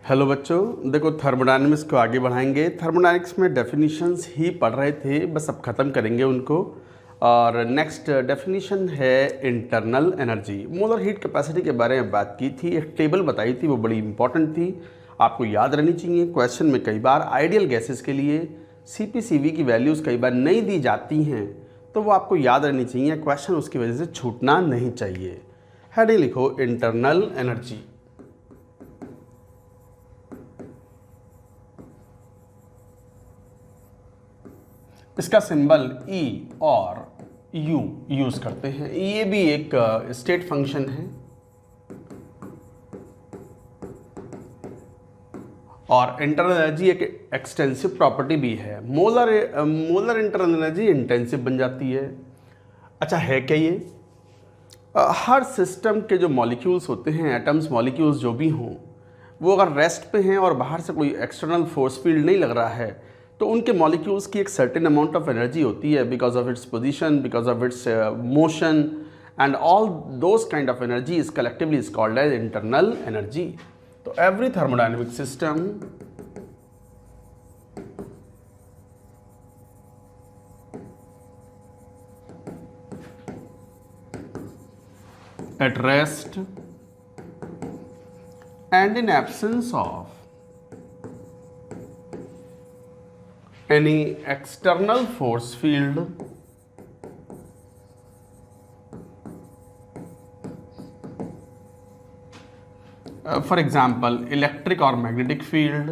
Hello बच्चों, देखो thermodynamics को आगे बढ़ाएंगे। थर्मोडायनेमिक्स में डेफिनेशंस ही पढ़ रहे थे, बस अब ख़त्म करेंगे उनको। और नेक्स्ट डेफिनेशन है internal energy. Molar heat capacity के बारे में बात की थी, एक टेबल बताई थी, वो बड़ी इंपॉर्टेंट थी, आपको याद रहनी चाहिए। क्वेश्चन में कई बार आइडियल गैसेस के लिए CP/CV की वैल्यूज़ कई बार नहीं दी जाती हैं, तो वो आपको याद रहनी चाहिए। क्वेश्चन उसकी वजह से छूटना नहीं चाहिए। हेडिंग लिखो इंटरनल एनर्जी। इसका सिंबल E और U यूज़ करते हैं। ये भी एक स्टेट फंक्शन है और इंटरनल एनर्जी एक एक्सटेंसिव प्रॉपर्टी भी है। मोलर इंटरनल एनर्जी इंटेंसिव बन जाती है। अच्छा है क्या ये? हर सिस्टम के जो मॉलिक्यूल्स होते हैं, एटम्स मॉलिक्यूल्स जो भी हों, वो अगर रेस्ट पे हैं और बाहर से कोई एक्सटर्नल फोर्स फील्ड नहीं लग रहा है, तो उनके मॉलिक्यूल्स की एक सर्टेन अमाउंट ऑफ एनर्जी होती है because of its position, because of its motion, and all those kind of energy is collectively is called as internal energy. तो every thermodynamic system at rest and in absence of any external force field for example electric or magnetic field,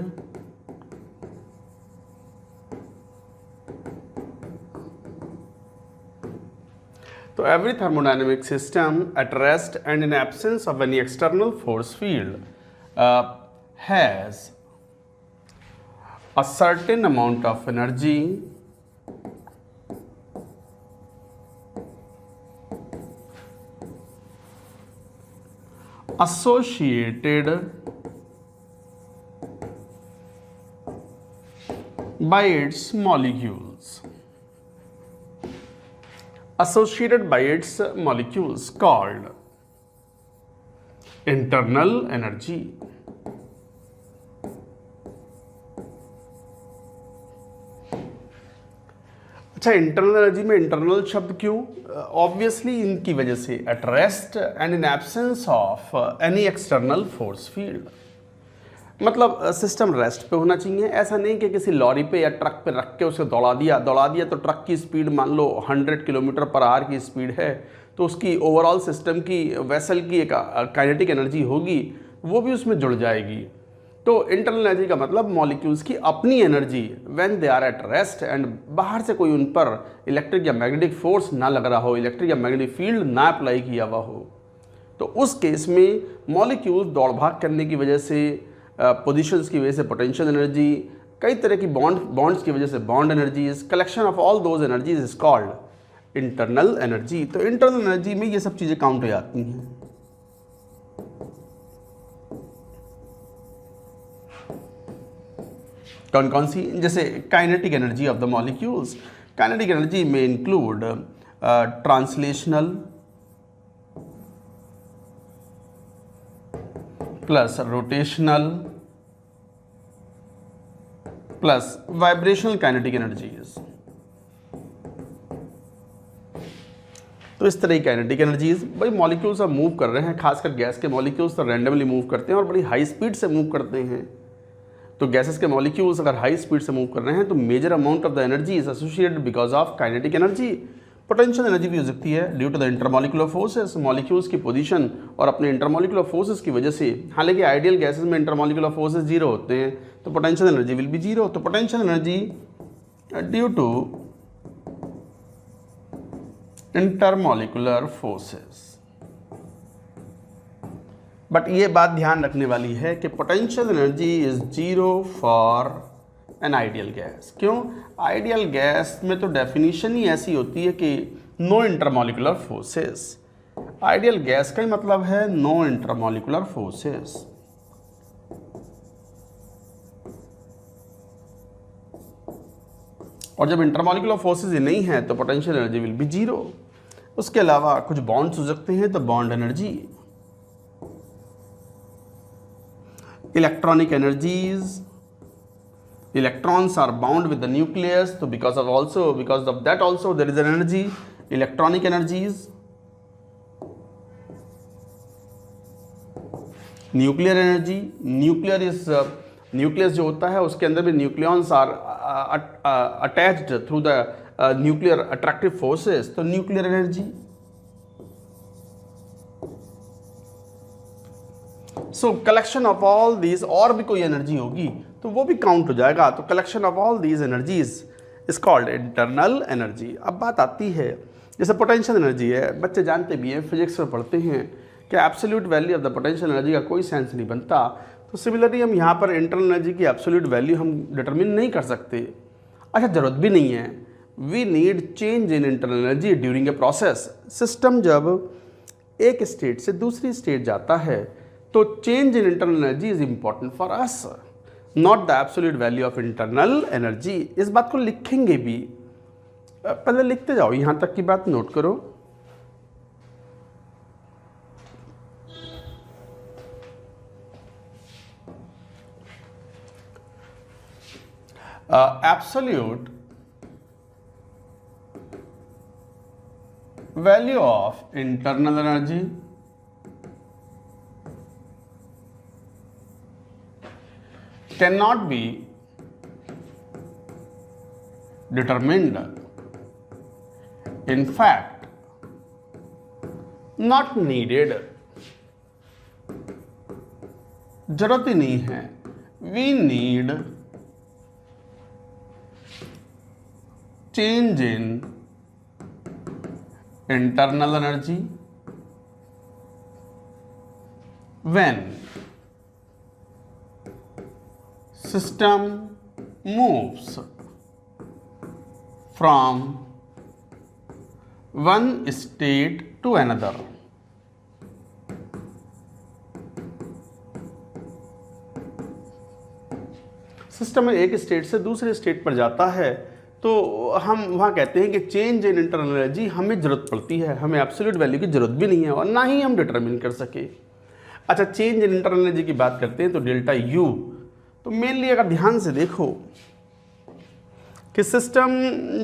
so every thermodynamic system at rest and in absence of any external force field has a certain amount of energy associated by its molecules. Associated by its molecules called internal energy. अच्छा, internal energy में internal शब्द क्यों? Obviously इनकी वजह से, eight rest and in absence of any external force field, मतलब system rest पे होना चाहिए। ऐसा नहीं कि किसी लॉरी पे या ट्रक पे रख के उसे दौड़ा दिया तो ट्रक की स्पीड मान लो 100 किलोमीटर पर आवर की स्पीड है, तो उसकी ओवरऑल सिस्टम की, वेसल की एक काइनेटिक एनर्जी होगी, वो भी उसमें जुड़ जाएगी। तो इंटरनल एनर्जी का मतलब मॉलिक्यूल्स की अपनी energy when they are at rest and बाहर से कोई उन पर इलेक्ट्रिक या मैग्नेटिक फोर्स ना लग रहा हो, इलेक्ट्रिक या मैग्नेटिक फील्ड ना अप्लाई किया हुआ हो, तो उस केस में मॉलिक्यूल्स दौड़ भाग करने की वजह से, पोजीशंस की वजह से पोटेंशियल एनर्जी, कई तरह की बॉन्ड्स की वजह से bond energies, collection of all those energies is called internal energy. तो इंटरनल एनर्जी में ये सब चीज़ें काउंट हो जाती हैं। कौन कौन सी? जैसे kinetic energy of the molecules. Kinetic energy में include translational plus rotational plus vibrational kinetic energies. तो इस तरह की काइनेटिक एनर्जीज, भाई मॉलिक्यूल्स अब मूव कर रहे हैं, खासकर गैस के मॉलिक्यूल्स तो रैंडमली मूव करते हैं और बड़ी हाई स्पीड से मूव करते हैं। तो गैसेस के मॉलिक्यूल्स अगर हाई स्पीड से मूव कर रहे हैं तो major amount of the energy is associated because of kinetic energy. Potential energy भी हो सकती है due to the intermolecular forces, molecules की पोजीशन और अपने इंटरमॉलिक्यूलर फोर्सेस की वजह से। हालांकि आइडियल गैसेस में इंटरमॉलिक्यूलर फोर्सेस जीरो होते हैं, तो potential energy will be zero. तो potential energy due to intermolecular forces. But ये बात ध्यान रखने वाली है कि potential energy is zero for an ideal gas. क्यों? आइडियल गैस में तो डेफिनेशन ही ऐसी होती है कि no intermolecular forces. Ideal gas का ही मतलब है नो इंटरमॉलिक्यूलर फोर्सेस। और जब इंटरमॉलिक्यूलर फोर्सेस ही नहीं है तो potential energy will be zero. उसके अलावा कुछ बॉन्ड्स हो सकते हैं, तो bond energy. Electronic energies, electrons are bound with the nucleus, so because of that also there is an energy, electronic energies. Nuclear energy, nucleus जो होता है उसके अंदर भी nucleons are attached through the nuclear attractive forces, तो nuclear energy. So collection of all these, और भी कोई एनर्जी होगी तो वो भी काउंट हो जाएगा. तो collection of all these energies is called internal energy. अब बात आती है जैसे पोटेंशियल एनर्जी है, बच्चे जानते भी हैं, फिजिक्स में पढ़ते हैं कि absolute value of the potential energy का कोई सेंस नहीं बनता. तो सिमिलरली हम यहाँ पर इंटरनल एनर्जी की एब्सोल्यूट वैल्यू हम डिटरमिन नहीं कर सकते. अच्छा, ज़रूरत भी नहीं है. We need change in internal energy during a process. System जब एक स्टेट से दूसरी स्टेट जाता है तो change in internal energy is important for us, not the absolute value of internal energy. इस बात को लिखेंगे भी, पहले लिखते जाओ, यहाँ तक की बात नोट करो. Absolute value of internal energy cannot be determined. In fact, not needed. जरूरत ही नहीं है. We need change in internal energy when system moves from one state to another. System एक स्टेट से दूसरे स्टेट पर जाता है तो हम वहाँ कहते हैं कि चेंज इन इंटरनल एनर्जी हमें ज़रूरत पड़ती है. हमें एब्सोल्यूट वैल्यू की ज़रूरत भी नहीं है और ना ही हम डिटरमिन कर सके. अच्छा, चेंज इन इंटरनल एनर्जी की बात करते हैं तो डेल्टा यू. तो मेनली अगर ध्यान से देखो कि सिस्टम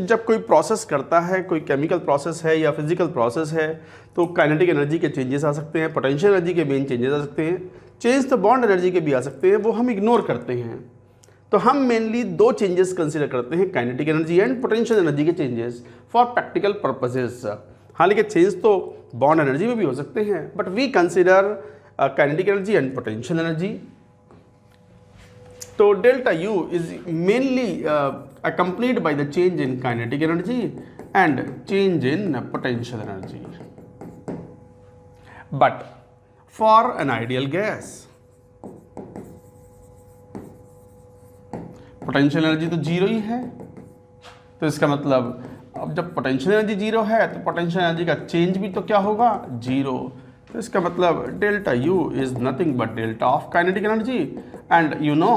जब कोई प्रोसेस करता है, कोई केमिकल प्रोसेस है या फिजिकल प्रोसेस है, तो काइनेटिक एनर्जी के चेंजेस आ सकते हैं, पोटेंशियल एनर्जी के मेन चेंजेस आ सकते हैं, चेंज तो बॉन्ड एनर्जी के भी आ सकते हैं, वो हम इग्नोर करते हैं. तो हम मेनली दो चेंजेस कंसीडर करते हैं, kinetic energy and potential energy के चेंजेस फॉर प्रैक्टिकल पर्पसेस. हालांकि चेंज तो बॉन्ड एनर्जी में भी हो सकते हैं, but we consider kinetic energy and potential energy. तो delta U is mainly accompanied by the change in kinetic energy and change in potential energy. But for an ideal gas, potential energy तो zero ही है. तो इसका मतलब अब जब potential energy zero है तो पोटेंशियल एनर्जी का चेंज भी तो क्या होगा, जीरो. तो इसका मतलब delta U is nothing but delta of kinetic energy. And you know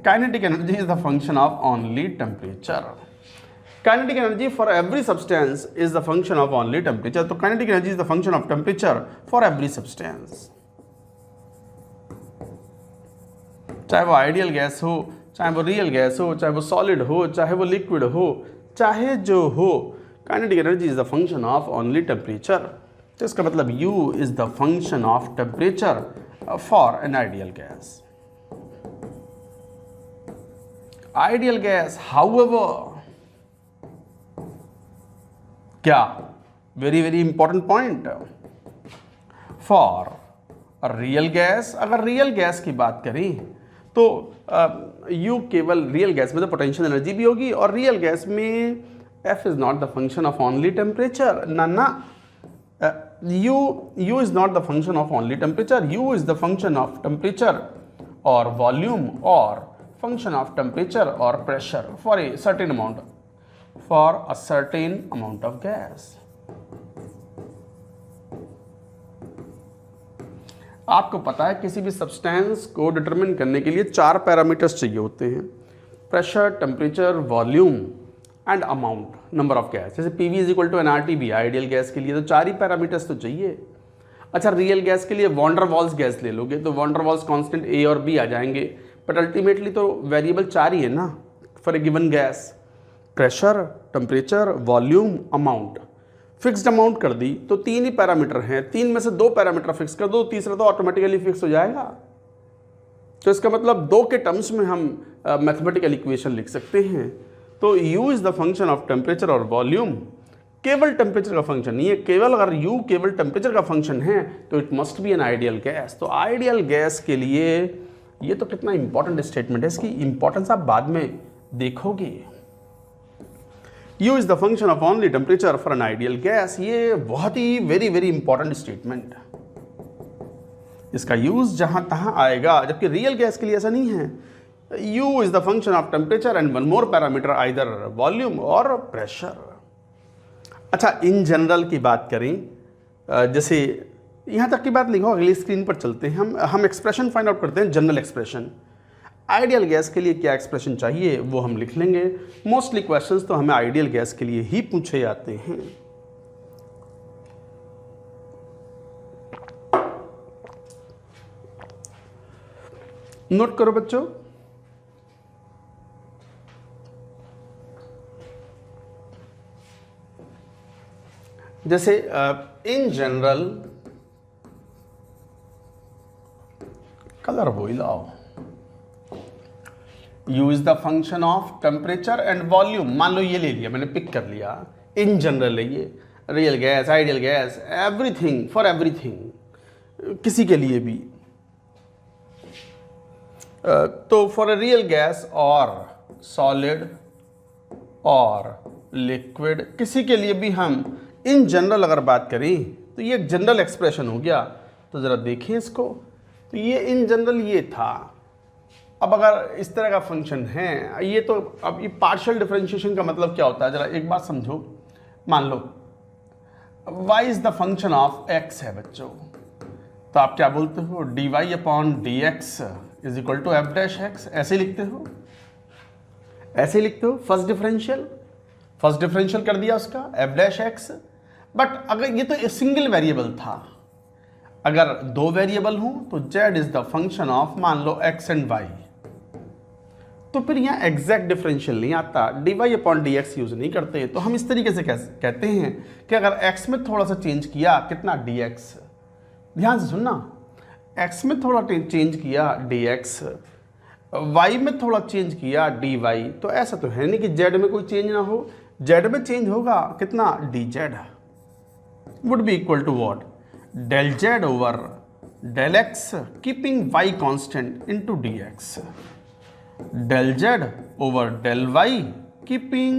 kinetic energy is the function of only temperature. Kinetic energy for every substance is the function of only temperature. तो kinetic energy is the function of temperature for every substance. चाहे वो ideal gas हो, चाहे वो real gas हो, चाहे वो solid हो, चाहे वो लिक्विड हो, चाहे जो हो, kinetic energy is the function of only temperature. तो इसका मतलब U is the function of temperature for an ideal gas. Ideal gas, however, क्या very very important point for a real gas. अगर रियल गैस की बात करें तो you केवल रियल गैस में तो पोटेंशियल एनर्जी भी होगी और रियल गैस में F is not the function of only temperature. ना U is not the function of only temperature. U is the function of temperature और वॉल्यूम और function of temperature or pressure for a certain amount of gas. आपको पता है किसी भी substance को determine करने के लिए 4 पैरामीटर्स चाहिए होते हैं, pressure, temperature, volume and amount, number of gas. जैसे PV is equal to nRT भी आइडियल गैस के लिए तो 4 ही पैरामीटर्स तो चाहिए. अच्छा, रियल गैस के लिए वॉन्डर वॉल्स गैस ले लोगे तो वॉन्डर वॉल्स कॉन्स्टेंट ए और बी आ जाएंगे, बट अल्टीमेटली तो वेरिएबल 4 ही है ना for a given gas, pressure, temperature, volume, amount. Fixed amount कर दी तो 3 ही पैरामीटर हैं, 3 में से 2 पैरामीटर फिक्स कर दो, तीसरा तो ऑटोमेटिकली फिक्स हो जाएगा। तो इसका मतलब 2 के टर्म्स में हम मैथमेटिकल इक्वेशन लिख सकते हैं। तो u is the function of temperature और वॉल्यूम, केवल टेम्परेचर का फंक्शन नहीं है, केवल अगर u केवल टेम्परेचर का फंक्शन है तो it must be N ideal gas. तो आइडियल गैस के लिए ये तो कितना इंपॉर्टेंट स्टेटमेंट है, इसकी इंपॉर्टेंस आप बाद में देखोगे। u is the function of only temperature for an ideal gas, ये बहुत ही वेरी वेरी इंपॉर्टेंट स्टेटमेंट। इसका यूज जहां तहां आएगा, जबकि रियल गैस के लिए ऐसा नहीं है। u is the function of temperature and one more parameter either volume और प्रेशर। अच्छा, इन जनरल की बात करें, जैसे यहाँ तक की बात लिखो, अगली स्क्रीन पर चलते हैं। हम एक्सप्रेशन फाइंड आउट करते हैं, जनरल एक्सप्रेशन। आइडियल गैस के लिए क्या एक्सप्रेशन चाहिए वो हम लिख लेंगे। मोस्टली क्वेश्चंस तो हमें आइडियल गैस के लिए ही पूछे जाते हैं। नोट करो बच्चों, जैसे इन जनरल, कलर हो लाओ, u is the function of temperature and volume. मान लो ये ले लिया मैंने, पिक कर लिया, इन जनरल है ये, real gas, ideal gas, everything for everything, किसी के लिए भी। तो फॉर ए रियल गैस और सॉलिड और लिक्विड, किसी के लिए भी हम इन जनरल अगर बात करें तो ये एक जनरल एक्सप्रेशन हो गया। तो ज़रा देखें इसको, तो ये इन जनरल ये था। अब अगर इस तरह का फंक्शन है ये, तो अब ये पार्शियल डिफरेंशिएशन का मतलब क्या होता है, ज़रा एक बात समझो। मान लो y is the function of x है बच्चों, तो आप क्या बोलते हो, dy upon d x is equal to f dash x, ऐसे लिखते हो, ऐसे लिखते हो। फर्स्ट डिफरेंशियल कर दिया उसका एफ डैश एक्स। बट अगर ये तो सिंगल वेरिएबल था, अगर 2 वेरिएबल हों तो z is the function of, मान लो x एंड y, तो फिर यहाँ एग्जैक्ट डिफरेंशियल नहीं आता, dy upon d x use नहीं करते। तो हम इस तरीके से कहते हैं कि अगर x में थोड़ा सा चेंज किया, कितना dx, ध्यान से सुनना, x में थोड़ा चेंज किया dx, y में थोड़ा चेंज किया dy, तो ऐसा तो है नहीं कि z में कोई चेंज ना हो। z में चेंज होगा, कितना, dz would be equal to what, del z over del x keeping y constant into dx, del z over del y keeping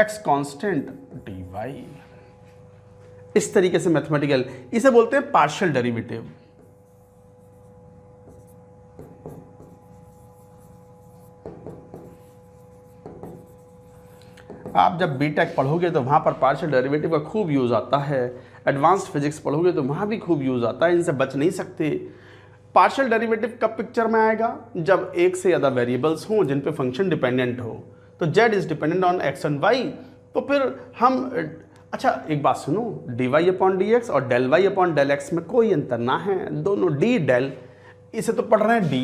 x constant dy। इस तरीके से मैथमेटिकल, इसे बोलते हैं पार्शियल डेरिवेटिव। आप जब बीटेक पढ़ोगे तो वहाँ पर पार्शियल डेरिवेटिव का खूब यूज़ आता है, एडवांस्ड फिजिक्स पढ़ोगे तो वहाँ भी खूब यूज़ आता है, इनसे बच नहीं सकते। पार्शियल डेरिवेटिव कब पिक्चर में आएगा, जब एक से ज़्यादा वेरिएबल्स हों जिन पे फंक्शन डिपेंडेंट हो। तो z is dependent on x and y, तो फिर हम, अच्छा एक बात सुनो, dy अपॉन डी एक्स और del y upon del x में कोई अंतर ना है, दोनों d डेल, इसे तो पढ़ रहे हैं d,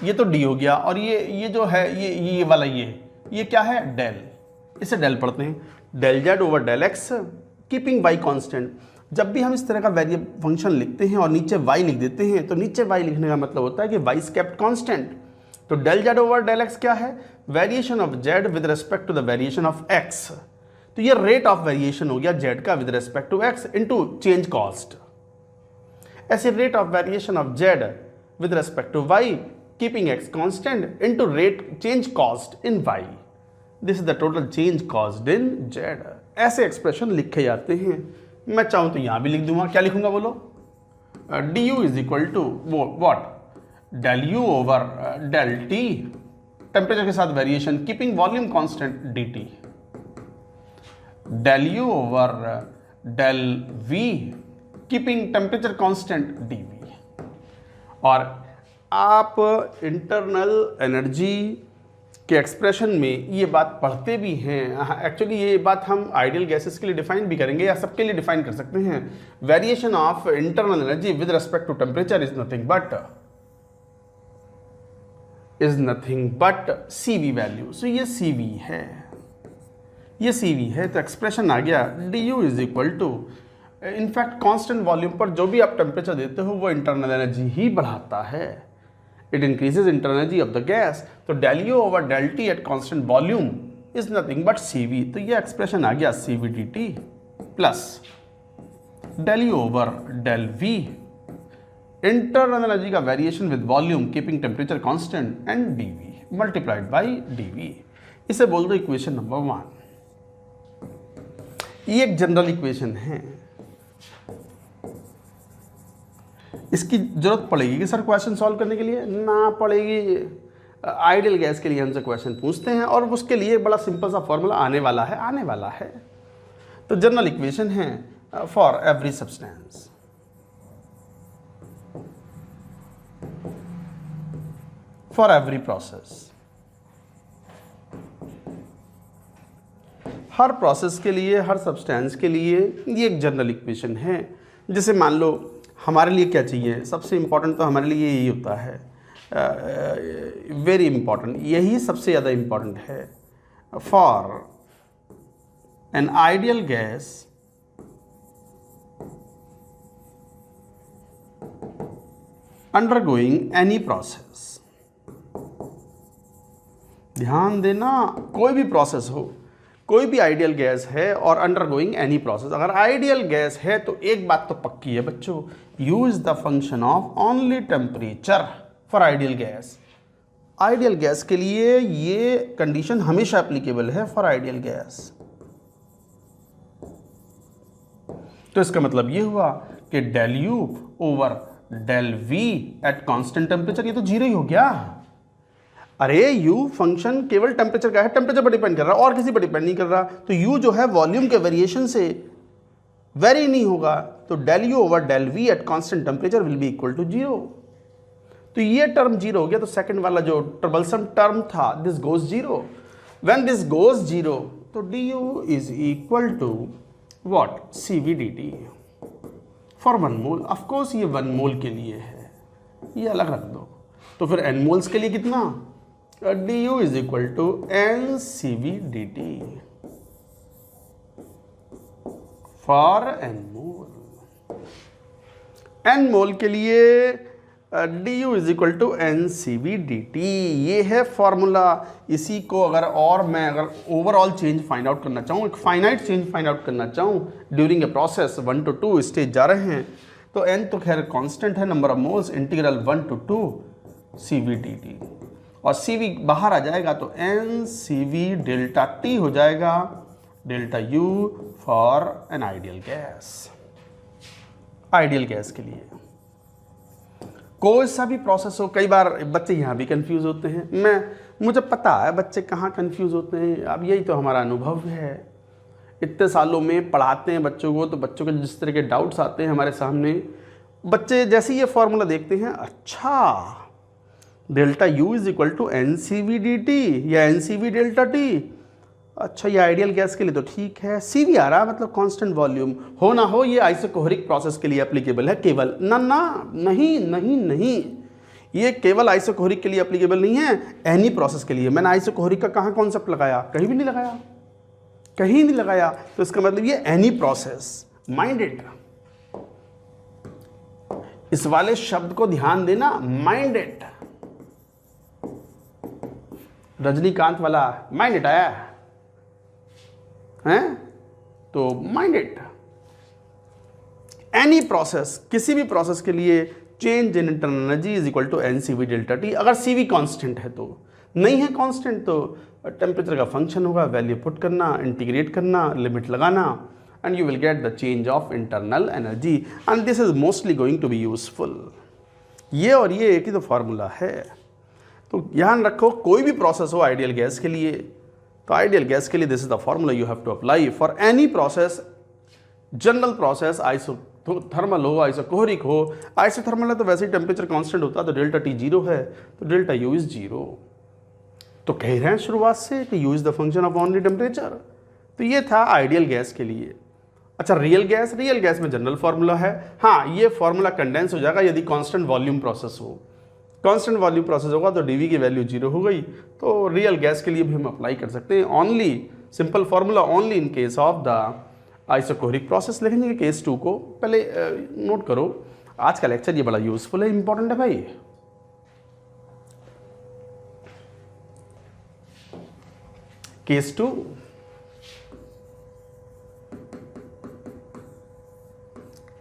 ये तो d हो गया, और ये जो है ये वाला ये क्या है, डेल, इसे डेल पढ़ते हैं, del z over del x keeping y constant. जब भी हम इस तरह का वेरिएबल फंक्शन लिखते हैं और नीचे y लिख देते हैं, तो नीचे y लिखने का मतलब होता है कि y इज केप्ट कांस्टेंट। तो del z over del x क्या है, variation of z with respect to the variation of x। तो ये रेट ऑफ वेरिएशन हो गया z का with respect to x into change cost. ऐसे rate of variation of z with respect to y keeping x constant into rate change cost in y, this is the total change cost in z। ऐसे expression लिखे जाते हैं। मैं चाहूँ तो यहाँ भी लिख दूंगा, क्या लिखूंगा बोलो, du is equal to what, del you over del t, temperature के साथ variation keeping volume constant dt, del you over del v keeping temperature constant dv। और आप इंटरनल एनर्जी कि एक्सप्रेशन में ये बात पढ़ते भी हैं। एक्चुअली ये बात हम आइडियल गैसेस के लिए डिफाइन भी करेंगे या सबके लिए डिफाइन कर सकते हैं। Variation of internal energy with respect to temperature is nothing but CV value. So ये CV है, ये CV है। तो एक्सप्रेशन आ गया du is equal to, in fact constant volume पर जो भी आप टेम्परेचर देते हो वो इंटरनल एनर्जी ही बढ़ाता है। It increases internal energy of the gas. तो del U over del T at constant volume is nothing but CV। तो ये एक्सप्रेशन आ गया CV dt plus del U over del V, internal energy का variation with volume keeping temperature constant and dV multiplied by dV। इसे बोल दो equation number 1। ये एक जनरल इक्वेशन है। इसकी जरूरत पड़ेगी कि सर क्वेश्चन सॉल्व करने के लिए? ना पड़ेगी। आइडियल गैस के लिए हमसे क्वेश्चन पूछते हैं और उसके लिए बड़ा सिंपल सा फॉर्मूला आने वाला है। तो जनरल इक्वेशन है for every substance, for every process. Her process के लिए, हर सब्सटेंस के लिए ये एक जनरल इक्वेशन है। जैसे मान लो हमारे लिए क्या चाहिए, सबसे इम्पॉर्टेंट तो हमारे लिए यही होता है, वेरी इंपॉर्टेंट, यही सबसे ज़्यादा इम्पॉर्टेंट है। For an ideal gas undergoing any process, ध्यान देना, कोई भी प्रोसेस हो, कोई भी आइडियल गैस है और अंडरगोइंग एनी प्रोसेस। अगर आइडियल गैस है तो एक बात तो पक्की है बच्चों, U is the function of only temperature for ideal gas. Ideal gas के लिए ये कंडीशन हमेशा एप्लीकेबल है फॉर आइडियल गैस। तो इसका मतलब ये हुआ कि del U over del V at constant temperature, ये तो जीरो ही हो गया। अरे U फंक्शन केवल टेम्परेचर का है, टेम्परेचर पर डिपेंड कर रहा है और किसी पर डिपेंड नहीं कर रहा। तो U जो है वॉल्यूम के वेरिएशन से वेरी नहीं होगा। तो del U over del V at constant temperature will be equal to 0। तो ये टर्म जीरो हो गया। तो सेकंड वाला जो ट्रबलसम टर्म था, this goes zero. When this goes zero तो du is equal to what, CV dt for 1 mole. Of course ये 1 मोल के लिए है, ये अलग रख दो। तो फिर n मोल्स के लिए कितना, du is equal to NCV dt for n mole. n mole के लिए du is equal to NCV dt, ये है फॉर्मूला। इसी को अगर मैं ओवरऑल चेंज फाइंड आउट करना चाहूँ, एक फाइनाइट चेंज फाइंड आउट करना चाहूँ during a process, 1 to 2 stage जा रहे हैं, तो n तो खैर कांस्टेंट है, number of moles, integral 1 to 2 CV dt, और CV बाहर आ जाएगा तो NCV डेल्टा T हो जाएगा, delta U for an ideal gas. Ideal gas के लिए कोई सा भी प्रोसेस हो, कई बार बच्चे यहाँ भी कंफ्यूज होते हैं, मुझे पता है बच्चे कहाँ कंफ्यूज होते हैं। अब यही तो हमारा अनुभव है, इतने सालों में पढ़ाते हैं बच्चों को, तो बच्चों के जिस तरह के डाउट्स आते हैं हमारे सामने, बच्चे जैसे ये फॉर्मूला देखते हैं, अच्छा delta U is equal to NCV dt या NCV डेल्टा T, अच्छा ये आइडियल गैस के लिए तो ठीक है, CV आ रहा है मतलब कांस्टेंट वॉल्यूम, हो ना हो ये आइसोकोहरिक प्रोसेस के लिए एप्लीकेबल है केवल। नहीं, ये केवल आइसोकोहरिक के लिए एप्लीकेबल नहीं है, एनी प्रोसेस के लिए। मैंने आइसोकोहरिक का कहाँ कॉन्सेप्ट लगाया, कहीं भी नहीं लगाया, तो इसका मतलब ये एनी प्रोसेस, माइंडेड। इस वाले शब्द को ध्यान देना, माइंडेड। रजनीकांत वाला माइंडेड आया है, तो माइंडेड। एनी प्रोसेस, किसी भी प्रोसेस के लिए change in internal energy is equal to NCV delta T। अगर CV कांस्टेंट है तो, नहीं है कांस्टेंट तो टेम्परेचर का फंक्शन होगा, वैल्यू पुट करना, इंटीग्रेट करना, लिमिट लगाना, and you will get the change of internal energy, and this is mostly going to be useful. ये और ये एक ही तो फार्मूला है। तो ध्यान रखो, कोई भी प्रोसेस हो आइडियल गैस के लिए, तो आइडियल गैस के लिए this is the formula you have to apply for any process, general process, isothermal हो, आइसोकोहरिक हो। आइसोथर्मल है तो वैसे ही टेम्परेचर कांस्टेंट होता है, तो डेल्टा T 0 है, तो डेल्टा U इज 0। तो कह रहे हैं शुरुआत से कि you is the function of only temperature. तो ये था आइडियल गैस के लिए। अच्छा, रियल गैस में जनरल फार्मूला है। हाँ, ये फार्मूला कंडेंस हो जाएगा यदि कांस्टेंट वॉल्यूम प्रोसेस हो। कांस्टेंट वॉल्यूम प्रोसेस होगा तो डीवी की वैल्यू 0 हो गई। तो रियल गैस के लिए भी हम अप्लाई कर सकते हैं only simple formula only in case of the isochoric process. लिखेंगे केस 2 को पहले नोट करो। आज का लेक्चर ये बड़ा यूजफुल है, इंपॉर्टेंट है भाई। केस 2,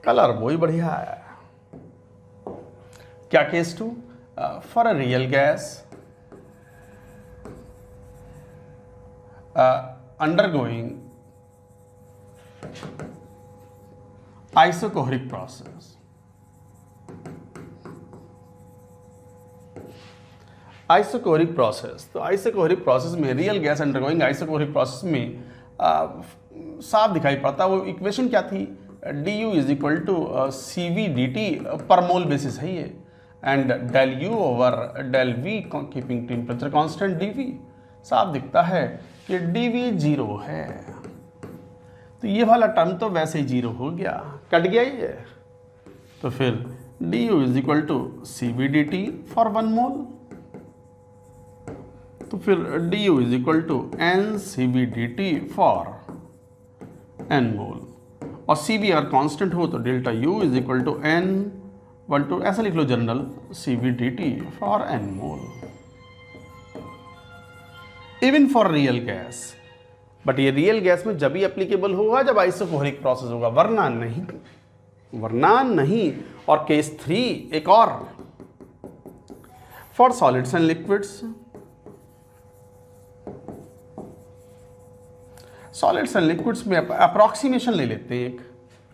कलर वही बढ़िया है। क्या case 2? For a real gas undergoing isocoheric process. Isochoric process, तो आइसोकोरिक प्रोसेस में real gas undergoing isochoric process में साफ दिखाई पड़ता। वो इक्वेशन क्या थी? du is equal to C V D T पर मोल बेसिस है ये, and del you over del V keeping temperature constant D V. साफ दिखता है कि डी वी 0 है। तो ये वाला टर्म तो वैसे ही 0 हो गया, कट गया ये। तो फिर du is equal to C V D T for 1 mole. तो फिर du is equal to N C V D T for n mole. और सी वी अगर कांस्टेंट हो तो delta u is equal to n/2, ऐसा लिख लो general, C V D T for n mole. Even for real gas, but ये real gas में जब ही एप्लीकेबल होगा जब आइसोकोरिक प्रोसेस होगा, वरना नहीं। और केस 3 एक और, for solids and liquids. Solids and liquids में अप्रॉक्सीमेशन ले लेते हैं एक।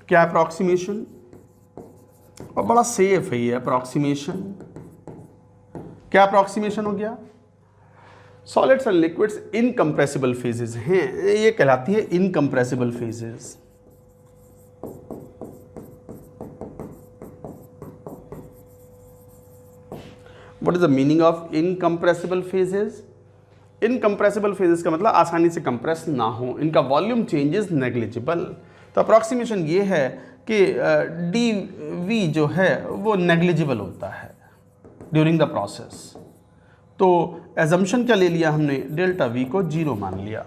क्या अप्रॉक्सीमेशन? और बड़ा सेफ है ये अप्रॉक्सीमेशन। क्या अप्रॉक्सीमेशन हो गया? Solids and liquids incompressible phases हैं, ये कहलाती है incompressible phases. What is the meaning of incompressible phases? Incompressible phases का मतलब आसानी से कंप्रेस ना हो, इनका वॉल्यूम चेंज इज नेग्लिजिबल। तो अप्रॉक्सीमेशन ये है कि डी वी जो है वो नेग्लिजिबल होता है ड्यूरिंग द प्रोसेस। तो एजम्पशन क्या ले लिया हमने? डेल्टा वी को 0 मान लिया,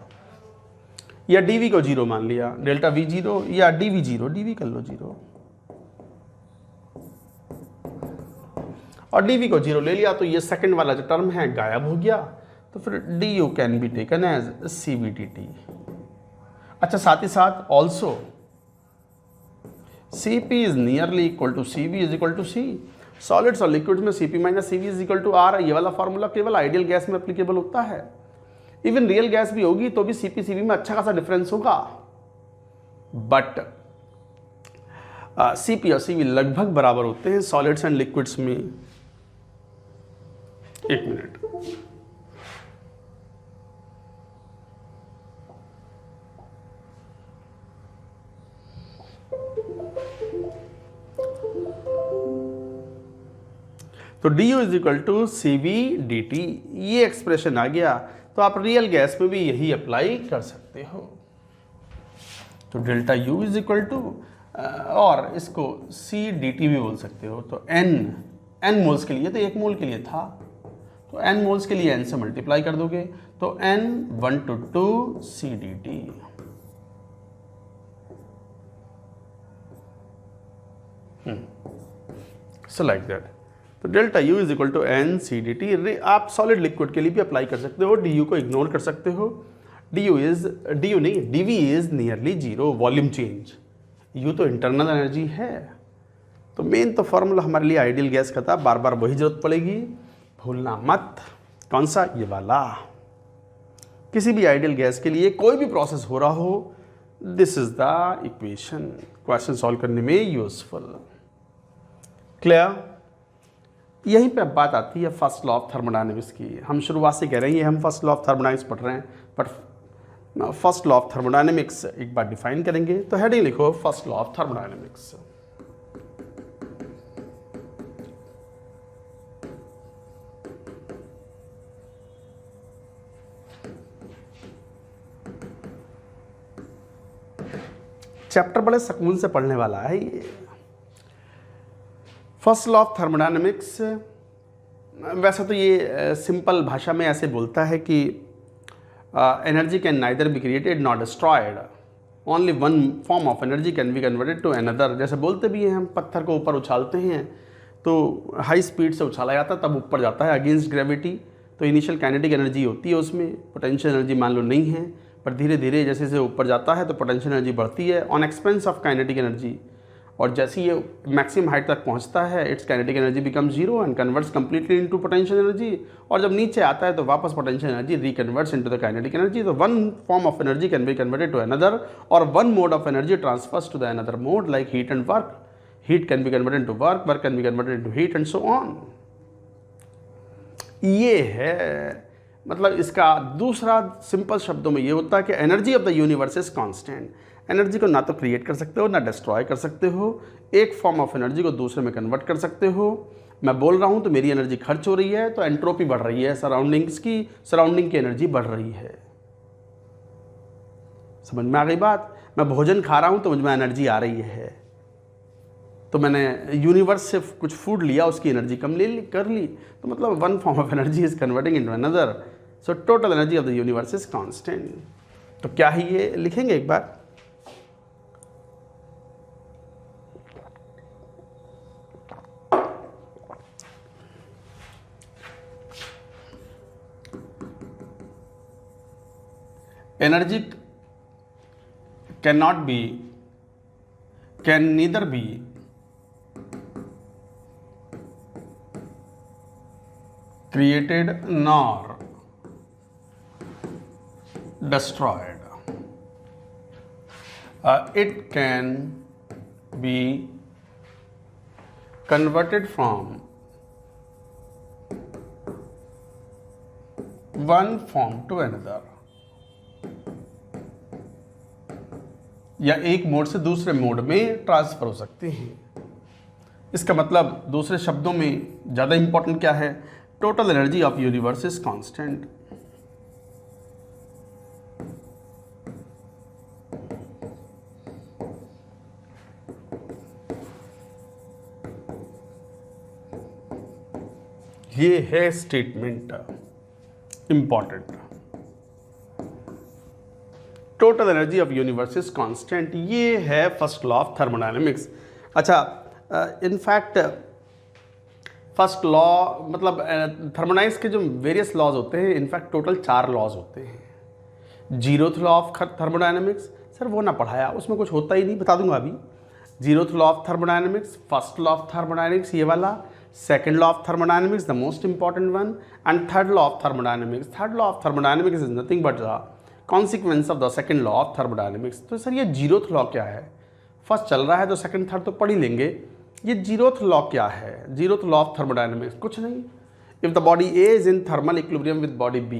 या डी वी को 0 मान लिया। डेल्टा वी 0 या डी वी 0, डी वी कर लो 0, और डी वी को 0 ले लिया। तो ये सेकंड वाला जो टर्म है गायब हो गया। तो फिर D U can be taken as C V D T. अच्छा, साथ ही साथ also C P is nearly equal to C V is equal to C. Solids और लिक्विड्स में C P minus C V is equal to R. ये वाला formula केवल ideal gas में एप्लीकेबल होता है। इवन रियल गैस भी होगी तो भी सी पी सी वी में अच्छा खासा डिफरेंस होगा, बट सी पी और सी वी लगभग बराबर होते हैं सॉलिड्स एंड लिक्विड्स में। एक मिनट, तो du is equal to C V D T, ये एक्सप्रेशन आ गया। तो आप रियल गैस में भी यही अप्लाई कर सकते हो। तो delta u is equal to, और इसको सी डी टी भी बोल सकते हो। तो n मोल्स के लिए, तो 1 मोल के लिए था, तो n मोल्स के लिए n से मल्टीप्लाई कर दोगे तो n 1 to 2 C D T. So like that. तो delta u is equal to N C D T. आप सॉलिड लिक्विड के लिए भी अप्लाई कर सकते हो, डी यू को इग्नोर कर सकते हो। डी यू नहीं, D V is nearly 0, volume change. U तो इंटरनल एनर्जी है। तो मेन तो फॉर्मूला हमारे लिए आइडियल गैस का था, बार बार वही जरूरत पड़ेगी, भूलना मत। कौन सा? ये वाला। किसी भी आइडियल गैस के लिए कोई भी प्रोसेस हो रहा हो, this is the equation, question solve करने में यूजफुल। क्लियर? यहीं पे अब बात आती है फर्स्ट लॉ ऑफ थर्मोडायनेमिक्स की। हम शुरुआत से कह रहे हैं हम फर्स्ट लॉ ऑफ थर्मोडायनेमिक्स पढ़ रहे हैं, but first law of thermodynamics एक बार डिफाइन करेंगे। तो हेडिंग लिखो first law of thermodynamics. Chapter बड़े सुकून से पढ़ने वाला है ये। फर्स्ट लॉ ऑफ थर्मोडायनेमिक्स, वैसे तो ये सिंपल भाषा में ऐसे बोलता है कि energy can neither be created not destroyed, only one form of energy can be converted to another. जैसे बोलते भी हैं हम, पत्थर को ऊपर उछालते हैं तो हाई स्पीड से उछाला जाता है तब ऊपर जाता है अगेंस्ट ग्रेविटी, तो इनिशियल काइनेटिक एनर्जी होती है उसमें, पोटेंशियल एनर्जी मान लो नहीं है, पर धीरे धीरे जैसे जैसे ऊपर जाता है तो पोटेंशियल एनर्जी बढ़ती है on expense of kinetic energy, और जैसे ये मैक्सिमम हाइट तक पहुंचता है its kinetic energy become zero and converts completely into potential energy, और जब नीचे आता है तो वापस potential energy reconverts into the kinetic energy. तो one form of energy can be converted to another, और one mode of energy transfers to the another mode, like heat and work, heat can be converted into work, work can be converted into heat and so on. ये है मतलब इसका दूसरा simple शब्दों में ये होता है कि energy of the universe is constant. Energy को ना तो क्रिएट कर सकते हो ना डिस्ट्रॉय कर सकते हो, एक फॉर्म ऑफ एनर्जी को दूसरे में कन्वर्ट कर सकते हो। मैं बोल रहा हूँ तो मेरी एनर्जी खर्च हो रही है तो एंट्रोपी बढ़ रही है, सराउंडिंग की एनर्जी बढ़ रही है। समझ में आ गई बात? मैं भोजन खा रहा हूँ तो मुझ में एनर्जी आ रही है, तो मैंने यूनिवर्स से कुछ फूड लिया, उसकी एनर्जी कम कर ली, तो मतलब one form of energy is converting into another, so total energy of the universe is constant. तो क्या है ये, लिखेंगे एक बार। Energy can neither be created nor destroyed. It can be converted from one form to another, या एक mode से दूसरे मोड में ट्रांसफर हो सकते हैं। इसका मतलब दूसरे शब्दों में ज़्यादा इंपॉर्टेंट क्या है, total energy of universe is constant. ये है statement important, total energy of universe is constant. ये है फर्स्ट लॉ ऑफ थर्मोडायनेमिक्स। अच्छा, इनफैक्ट फर्स्ट लॉ मतलब थर्मोडायनेमिक्स के जो वेरियस लॉज होते हैं, इनफैक्ट टोटल 4 लॉज होते हैं। Zeroth law of thermodynamics, sir वो ना पढ़ाया, उसमें कुछ होता ही नहीं, बता दूंगा अभी। Zeroth law of thermodynamics, first law of thermodynamics ये वाला, second law of thermodynamics the most important one, and third law of thermodynamics. Third law of thermodynamics is nothing but the consequence of the second law of thermodynamics. तो sir ये zeroth law क्या है? First चल रहा है तो second third तो पढ़ ही लेंगे। ये जीरोथ लॉ क्या है? जीरोथ लॉ ऑफ थर्मोडायनेमिक्स कुछ नहीं। If the body A is in thermal equilibrium with body B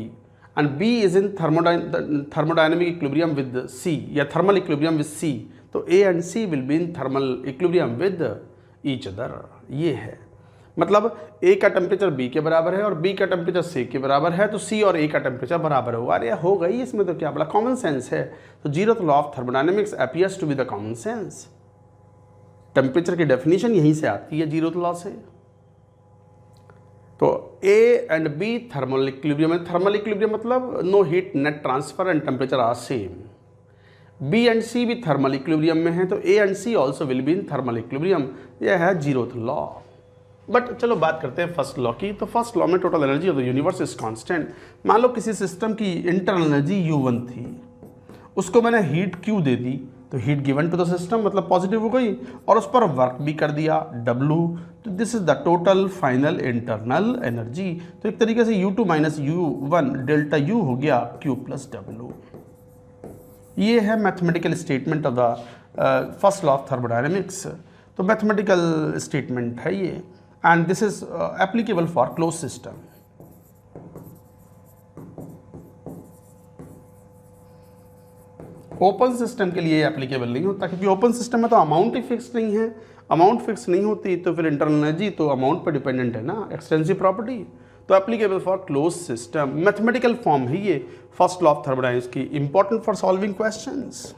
and B is in thermodynamic equilibrium with C या थर्मल इक्विलिब्रियम विद सी, तो A and C will be in thermal equilibrium with each other. ये है मतलब ए का temperature B के बराबर है और बी का टेम्परेचर सी के बराबर है, तो सी और ए का टेम्परेचर बराबर होगा। अरे हो गई, इसमें तो क्या बड़ा कॉमन सेंस है। तो zeroth law of thermodynamics appears to be the common sense. Temperature की डेफिनेशन यहीं से आती है जीरोथ लॉ से। तो A and B thermal equilibrium है। थर्मल इक्विलिब्रियम मतलब no heat net transfer and temperature are same. B and C भी थर्मल इक्विलिब्रियम में है, तो A and C also will be in thermal equilibrium. यह है जीरोथ लॉ। बट चलो बात करते हैं फर्स्ट लॉ की। तो फर्स्ट लॉ में total energy of the universe is constant. मान लो किसी सिस्टम की इंटरनल एनर्जी U1 थी, उसको मैंने हीट Q दे दी, तो heat given to the system मतलब पॉजिटिव हो गई, और उस पर वर्क भी कर दिया W, तो this is the total final internal energy. तो एक तरीके से U2 minus U1 delta U हो गया Q प्लस W। ये है mathematical statement of the first law of thermodynamics. तो मैथमेटिकल स्टेटमेंट है ये, and this is applicable for close system. Open system के लिए एप्लीकेबल नहीं होता, क्योंकि ओपन सिस्टम में तो अमाउंट ही फिक्स नहीं है। अमाउंट फिक्स नहीं होती तो फिर इंटरनल एनर्जी तो अमाउंट पर डिपेंडेंट है ना, एक्सटेंसिव प्रॉपर्टी। तो applicable for close system, mathematical form है ये फर्स्ट लॉ ऑफ थर्मोडायनेमिक्स की, important for solving questions.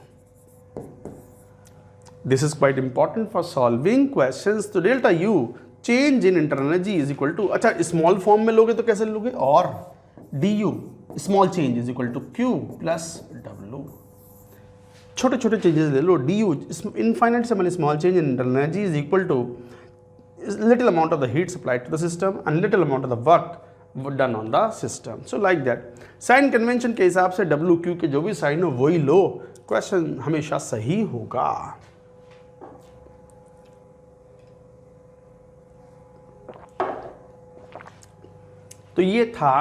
This is quite important for solving questions. तो delta U change in internal energy is equal to, अच्छा small form में लोगे तो कैसे लोगे, और D U small change is equal to Q plus W. छोटे छोटे चेंजेस ले लो, डी यू इनफाइनाइट से small change in internal energy is equal to little amount of the heat supplied to the system and little amount of the work done on the system. So like that. Sign convention के हिसाब से W Q के जो भी sign हो वही लो, question हमेशा सही होगा। तो ये था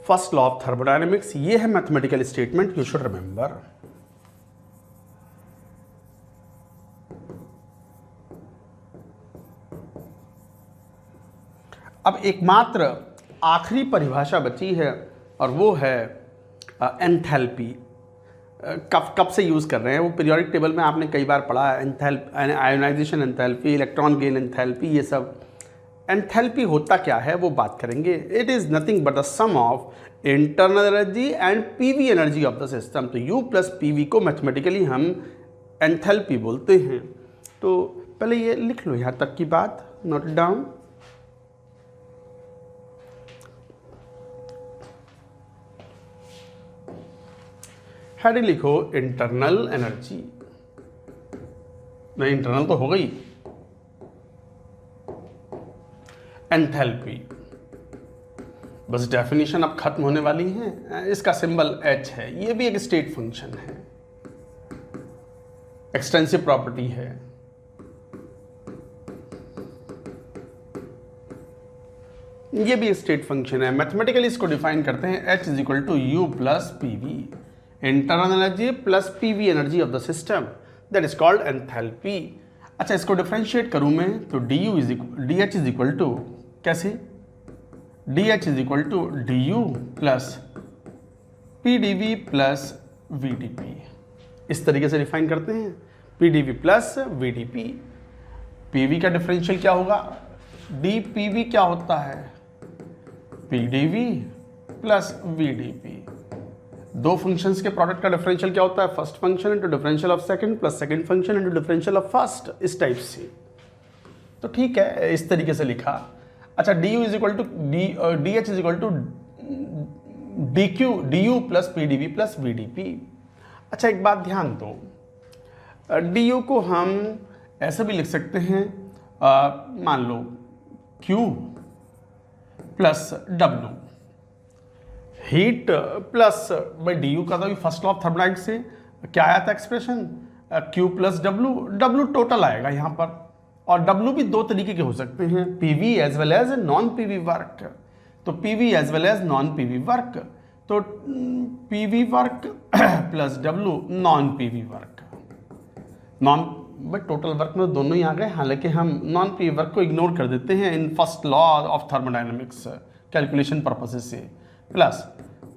फर्स्ट लॉ ऑफ थर्मोडायनेमिक्स। ये है mathematical statement, you should remember. अब एकमात्र आखिरी परिभाषा बची है और वो है एंथैल्पी। कब से यूज़ कर रहे हैं, वो पीरियोडिक टेबल में आपने कई बार पढ़ा है। Ionisation enthalpy, electron gain enthalpy, ये सब एंथैल्पी होता क्या है वो बात करेंगे। It is nothing but the sum of internal energy and PV energy of the system. तो यू प्लस पीवी को मैथमेटिकली हम एंथैल्पी बोलते हैं। तो पहले ये लिख लो यहाँ तक की बात, नोट डाउन। हेडिंग लिखो इंटरनल एनर्जी, नहीं इंटरनल तो हो गई, एंथैल्पी। बस डेफिनेशन अब खत्म होने वाली है। इसका सिंबल H है, ये भी एक स्टेट फंक्शन है, एक्सटेंसिव प्रॉपर्टी है। ये भी एक स्टेट फंक्शन है। मैथमेटिकली इसको डिफाइन करते हैं H is equal to U plus P V, internal energy plus PV energy of the system, that is called enthalpy. अच्छा, इसको डिफरेंशिएट करूं मैं तो D H is equal to, कैसे, D H is equal to D U plus P D V plus V D P. इस तरीके से define करते हैं, P D V plus V D P. P V का डिफरेंशियल क्या होगा, D P V क्या होता है, P D V plus V D P. दो फंक्शंस के प्रोडक्ट का डिफरेंशियल क्या होता है, first function into differential of second plus second function into differential of first, इस टाइप से। तो ठीक है, इस तरीके से लिखा। अच्छा, D U is equal to D H is equal to D Q D U plus P D V plus V D P. अच्छा, एक बात ध्यान दो, डी यू को हम ऐसे भी लिख सकते हैं, मान लो Q plus W, heat plus by D U का था फर्स्ट लॉ ऑफ थर्मोडायनेमिक्स से क्या आया था expression, Q plus W, W total आएगा यहाँ पर। और डब्ल्यू भी दो तरीके के हो सकते हैं, PV as well as non PV work. तो PV as well as non PV work, तो PV work plus W non PV work. Non but total work में दोनों ही आ गए, हालांकि हम नॉन पीवी वर्क को इग्नोर कर देते हैं in first law of thermodynamics calculation purposes से। Plus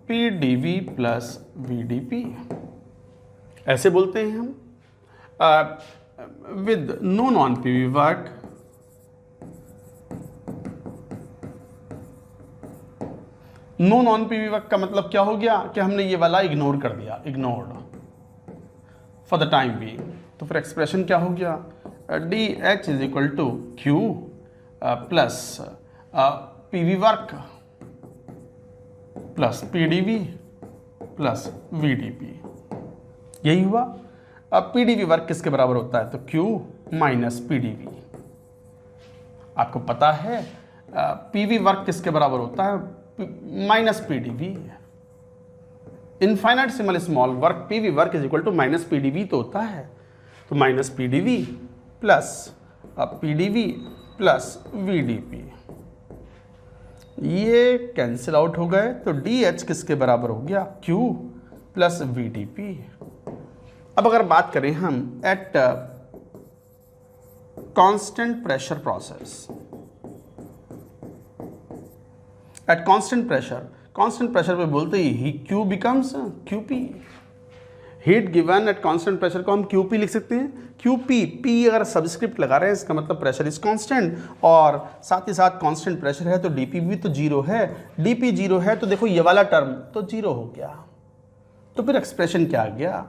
P D V plus V D P, ऐसे बोलते हैं हम, with no non P V work, no non P V work का मतलब क्या हो गया कि हमने ये वाला इग्नोर कर दिया, ignored for the time being. तो फिर एक्सप्रेशन क्या हो गया, D H is equal to Q plus P V work plus P D V plus V D P. यही हुआ। अब पी डी वी वर्क किसके बराबर होता है, तो Q minus P D V. आपको पता है पी वी वर्क किसके बराबर होता है, minus P D V. Infinitesimal small work P V work is equal to minus P D V तो होता है। तो minus P D V plus P D V plus V D P, ये cancel out हो गए। तो D H किसके बराबर हो गया, Q plus V D P. अब अगर बात करें हम at constant pressure process, at constant pressure पे बोलते ही Q becomes QP. Heat given at constant pressure को हम क्यूपी लिख सकते हैं। क्यूपी, पी अगर सबस्क्रिप्ट लगा रहे हैं इसका मतलब प्रेशर इज कांस्टेंट, और साथ ही साथ कांस्टेंट प्रेशर है तो डीपी भी तो जीरो है। डीपी जीरो है तो देखो ये वाला टर्म तो जीरो हो गया। तो फिर एक्सप्रेशन क्या आ गया,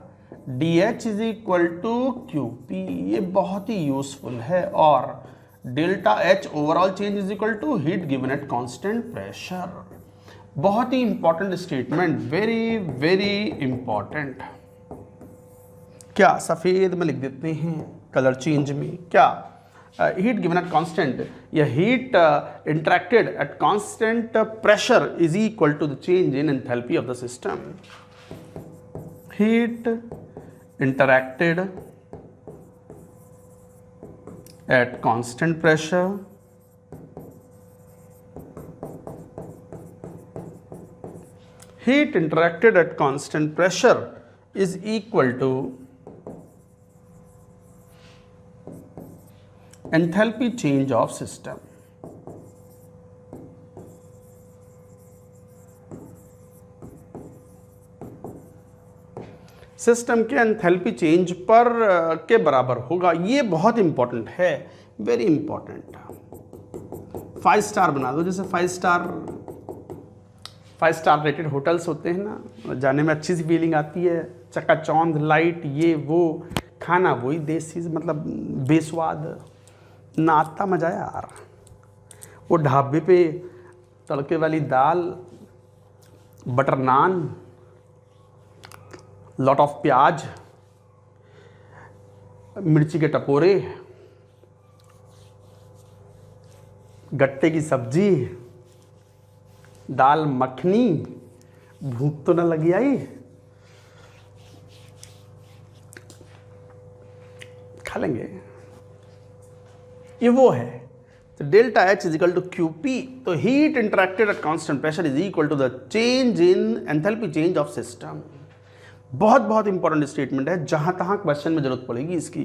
D H is equal to Q P, ये बहुत ही यूजफुल है। और delta H overall change is equal to heat given at constant pressure. बहुत ही important statement, very very important. क्या सफेद में लिख देते हैं कलर चेंज में, क्या हीट गिवन एट कांस्टेंट या heat interacted at constant pressure is equal to the change in enthalpy of the system. Heat interacted at constant pressure heat interacted at constant pressure is equal to enthalpy change of system। System के enthalpy change पर के बराबर होगा। ये बहुत important है, very important. 5 star बना दो, जैसे 5 स्टार रेटेड होटल्स होते हैं ना, जाने में अच्छी सी फीलिंग आती है, चकाचौंध लाइट, ये वो, खाना वही देसी, मतलब बेस्वाद, ना आता मजा यार। वो ढाबे पे तड़के वाली दाल, बटर नान, लॉट ऑफ प्याज, मिर्ची के टपोरे, गट्टे की सब्जी, दाल मखनी, भूख तो न लगी आई, खा लेंगे, ये वो है। तो delta H is equal to Q P. तो heat interacted at constant pressure is equal to the change in enthalpy change of system. बहुत बहुत इंपॉर्टेंट स्टेटमेंट है, जहां तहां क्वेश्चन में जरूरत पड़ेगी इसकी,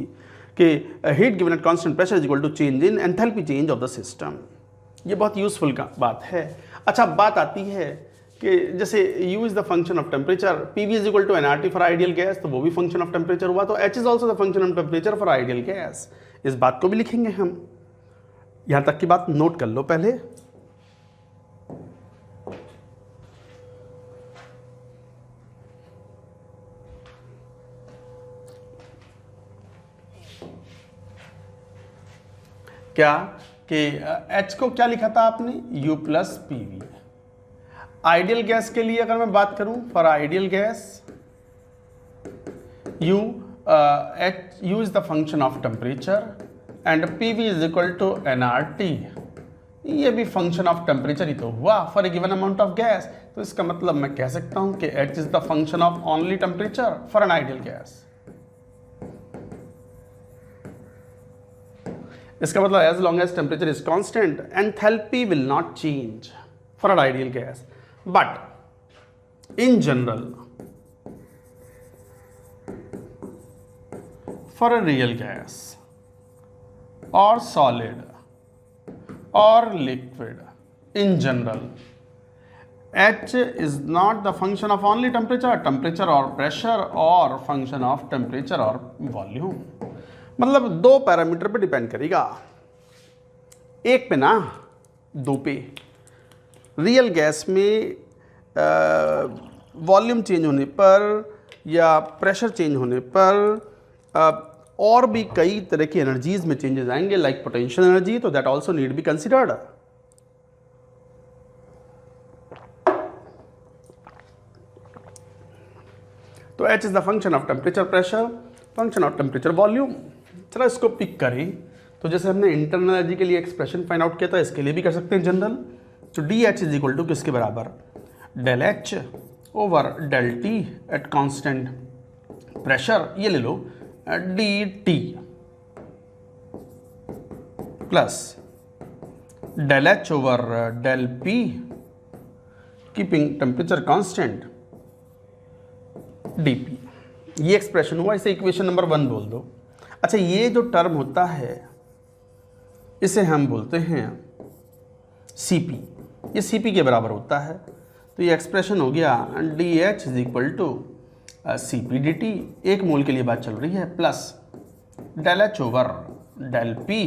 कि heat given at constant pressure is equal to change in enthalpy change of the system. ये बहुत यूजफुल का बात है। अच्छा, बात आती है कि जैसे U is the function of temperature, PV is equal to nRT for ideal gas, तो वो भी फंक्शन ऑफ टेम्परेचर हुआ, तो H is also the function of temperature for ideal gas. इस बात को भी लिखेंगे हम, यहां तक की बात नोट कर लो पहले। क्या कि H को क्या लिखा था आपने, U plus PV। Ideal gas के लिए अगर मैं बात करूं, for ideal gas U is the function of temperature and PV is equal to nRT। ये भी फंक्शन ऑफ टेम्परेचर ही तो हुआ for a given amount of gas. तो इसका मतलब मैं कह सकता हूं कि H is the function of only temperature for an ideal gas. इसका मतलब as long as temperature is constant, enthalpy will not change for an ideal gas. But in general for a real gas और solid और liquid, in general H is not the function of only temperature or pressure or function of temperature or volume। मतलब दो parameter पे depend करेगा, एक पे ना, दो पे। रियल गैस में वॉल्यूम चेंज होने पर या प्रेशर चेंज होने पर और भी कई तरह की एनर्जीज में चेंजेस आएंगे, लाइक पोटेंशियल एनर्जी, तो that also need be considered. तो H is the function of temperature pressure, function of temperature volume. चलो इसको पिक करें, तो जैसे हमने इंटरनल एनर्जी के लिए एक्सप्रेशन फाइंड आउट किया था, इसके लिए भी कर सकते हैं जनरल। तो D H is equal to किसके बराबर, del H over del T at constant pressure, ये ले लो, D T plus del H over del P keeping temperature constant D P. ये एक्सप्रेशन हुआ, इसे इक्वेशन नंबर 1 बोल दो। अच्छा, ये जो टर्म होता है इसे हम बोलते हैं CP, ये CP के बराबर होता है। तो ये एक्सप्रेशन हो गया D H is equal to CP dt, एक मोल के लिए बात चल रही है, plus del H over del P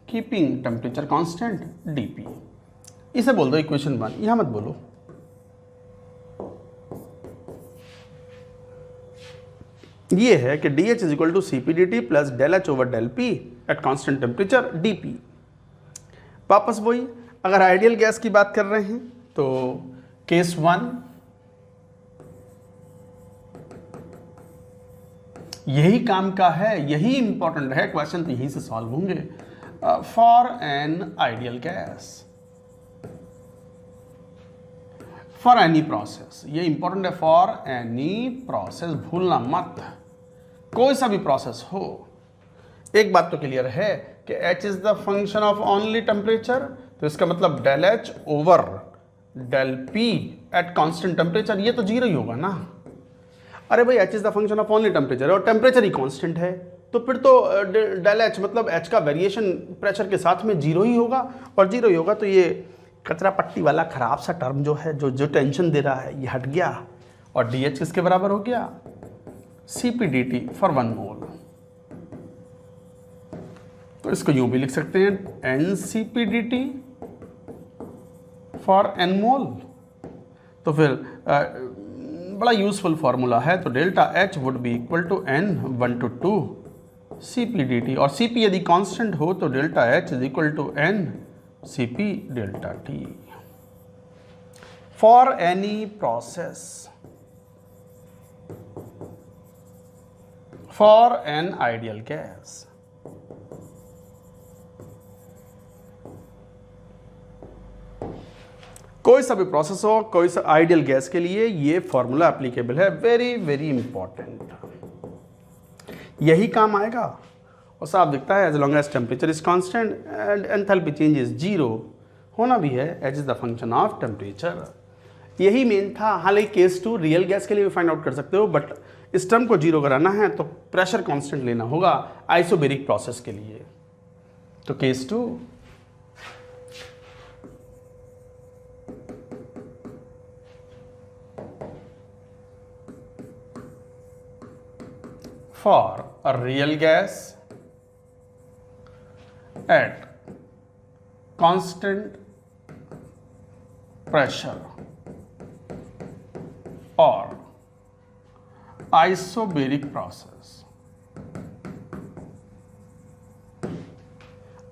keeping temperature constant dP। इसे बोल दो इक्वेशन 1, यहां मत बोलो। ये है कि D H is equal to C P D T plus del H over del P at constant temperature D P. वापस वही, अगर आइडियल गैस की बात कर रहे हैं तो केस 1 यही काम का है, यही इंपॉर्टेंट है, क्वेश्चन तो यहीं से सॉल्व होंगे। For an ideal gas, for any process, ये इंपॉर्टेंट है, फॉर एनी प्रोसेस, भूलना मत, कोई सा भी प्रोसेस हो। एक बात तो क्लियर है कि h is the function of only temperature, तो इसका मतलब del H over del P at constant temperature, ये तो जीरो ही होगा ना। अरे भाई h is the function of only temperature और टेम्परेचर ही कांस्टेंट है, तो फिर तो डेल एच मतलब h का वेरिएशन प्रेशर के साथ में जीरो ही होगा, और जीरो ही होगा तो ये कचरा पट्टी वाला खराब सा टर्म जो है, जो टेंशन दे रहा है, ये हट गया, और डी एच किसके बराबर हो गया, C P D T for 1 mole. तो इसको यूं भी लिख सकते हैं N C P D T for N mole. तो फिर बड़ा यूजफुल फॉर्मूला है, तो delta H would be equal to N 1 to 2 C P D T, और सी पी यदि कांस्टेंट हो तो delta H is equal to N C P delta T. For any process, for an ideal gas, कोई सा भी process हो, कोई सा आइडियल गैस के लिए ये फॉर्मूला एप्लीकेबल है, वेरी वेरी इंपॉर्टेंट, यही काम आएगा। और साफ दिखता है as long as temperature is constant and enthalpy change is zero, होना भी है H is the function of temperature, यही मेन था। हालांकि केस 2 रियल गैस के लिए भी फाइंड आउट कर सकते हो, बट इस टर्म को जीरो कराना है तो प्रेशर कांस्टेंट लेना होगा आइसोबेरिक प्रोसेस के लिए। तो case 2 for a real gas at constant pressure or isobaric process।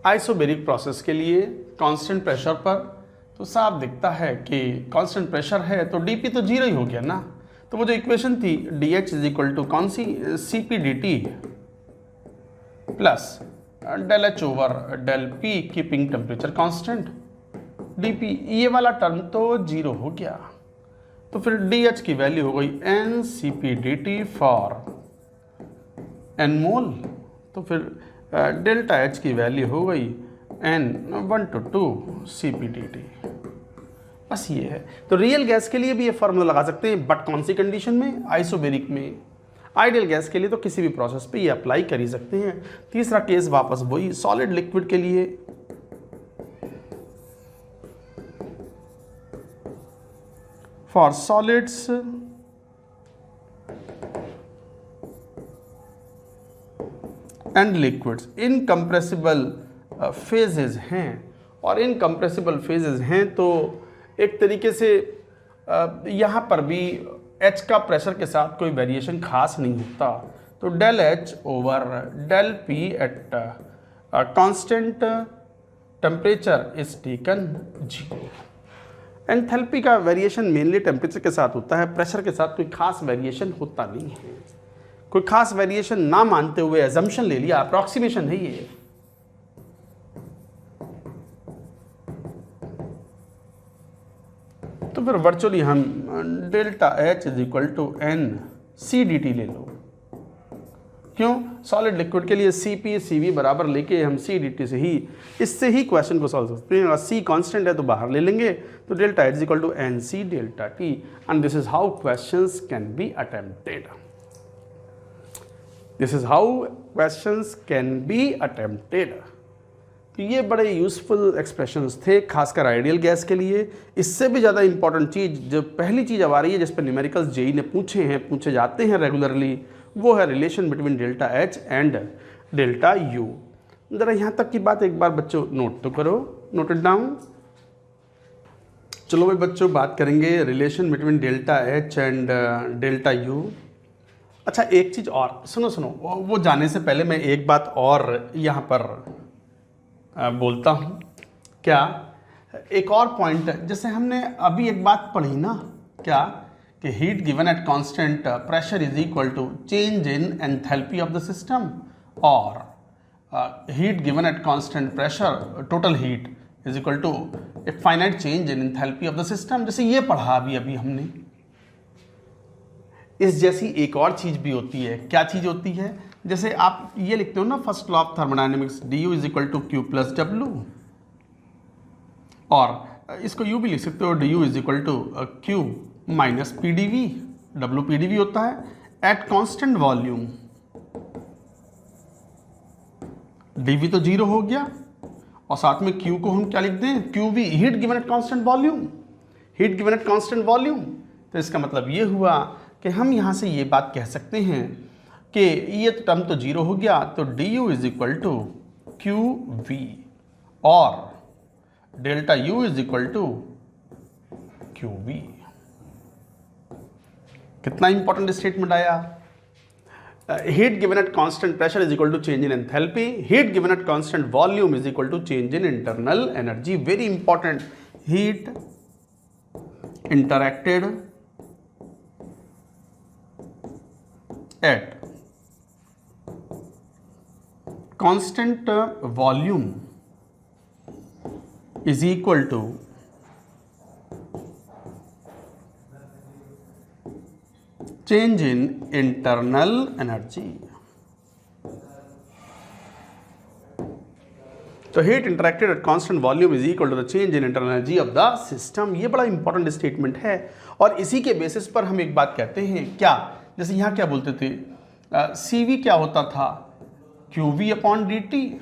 Isobaric process के लिए कांस्टेंट प्रेशर पर, तो साफ दिखता है कि कांस्टेंट प्रेशर है तो डीपी तो जीरो ही हो गया ना। तो वो जो इक्वेशन थी D H is equal to कौन सी, C P D T plus del H over del P keeping temperature constant D P, ये वाला टर्म तो जीरो हो गया। तो फिर डी एच की वैल्यू हो गई N C P D T for N mole, तो फिर डेल्टा एच की वैल्यू हो गई N 1 to 2 C P D T. बस ये है। तो रियल गैस के लिए भी ये फॉर्मूला लगा सकते हैं, बट कौन सी कंडीशन में, आइसोबेरिक में। आइडियल गैस के लिए तो किसी भी प्रोसेस पे ये अप्लाई कर ही सकते हैं। तीसरा केस वापस वही सॉलिड लिक्विड के लिए, for solids and liquids incompressible phases हैं, और इनकम्प्रेसिबल फेजेस हैं तो एक तरीके से यहाँ पर भी H का प्रेशर के साथ कोई वेरिएशन खास नहीं होता। तो del H over del P at constant temperature is taken zero. Enthalpy का वेरिएशन मेनली टेम्परेचर के साथ होता है, प्रेशर के साथ कोई खास वेरिएशन होता नहीं है। कोई खास वेरिएशन ना मानते हुए एजम्पशन ले लिया, अप्रॉक्सीमेशन है ये। तो फिर वर्चुअली हम delta H is equal to N C D T ले लो। क्यों? सॉलिड लिक्विड के लिए सी पी सी वी बराबर लेके हम सी डी टी से ही, इससे ही क्वेश्चन को सॉल्व कर सकते हैं। अगर सी कांस्टेंट है तो बाहर ले लेंगे, तो delta H is equal to N C delta T, and this is how questions can be attempted. This is how questions can be attempted. तो ये बड़े यूज़फुल एक्सप्रेशंस थे, खासकर आइडियल गैस के लिए। इससे भी ज़्यादा इंपॉर्टेंट चीज़, जो पहली चीज़ अब आ रही है जिस पर न्यूमेरिकल्स जेई ने पूछे जाते हैं रेगुलरली, वो है relation between delta H and delta you. ज़रा यहाँ तक की बात एक बार बच्चों नोट तो करो, नोट इट डाउन। चलो भाई बच्चों, बात करेंगे relation between delta H and delta U. अच्छा एक चीज़ और सुनो सुनो, वो जाने से पहले मैं एक बात और यहाँ पर बोलता हूँ। क्या? एक और पॉइंट, जैसे हमने अभी एक बात पढ़ी ना, क्या कि heat given at constant pressure is equal to change in enthalpy of the system, और heat given at constant pressure total heat is equal to a finite change in enthalpy of the system. जैसे ये पढ़ा अभी हमने। इस जैसी एक और चीज़ भी होती है। क्या चीज़ होती है? जैसे आप ये लिखते हो ना, first law of thermodynamics, D U is equal to Q plus W, और इसको यू भी लिख सकते हो, D U is equal to Q minus P D V. W P D V होता है at constant volume. D V तो zero हो गया, और साथ में क्यू को हम क्या लिख दें? Q V, heat given at constant volume. Heat given at constant volume, तो इसका मतलब ये हुआ कि हम यहाँ से ये बात कह सकते हैं कि ये टर्म तो जीरो हो गया, तो D U is equal to Q V, और delta U is equal to Q V. कितना इंपॉर्टेंट स्टेटमेंट आया। Heat given at constant pressure is equal to change in enthalpy, heat given at constant volume is equal to change in internal energy. Very important. Heat interacted at constant volume is equal to change in internal energy। तो heat interacted at constant volume is equal to the change in internal energy of the system. ये बड़ा important statement है, और इसी के basis पर हम एक बात कहते हैं। क्या? जैसे यहाँ क्या बोलते थे, सी वी क्या होता था? Q V upon D T,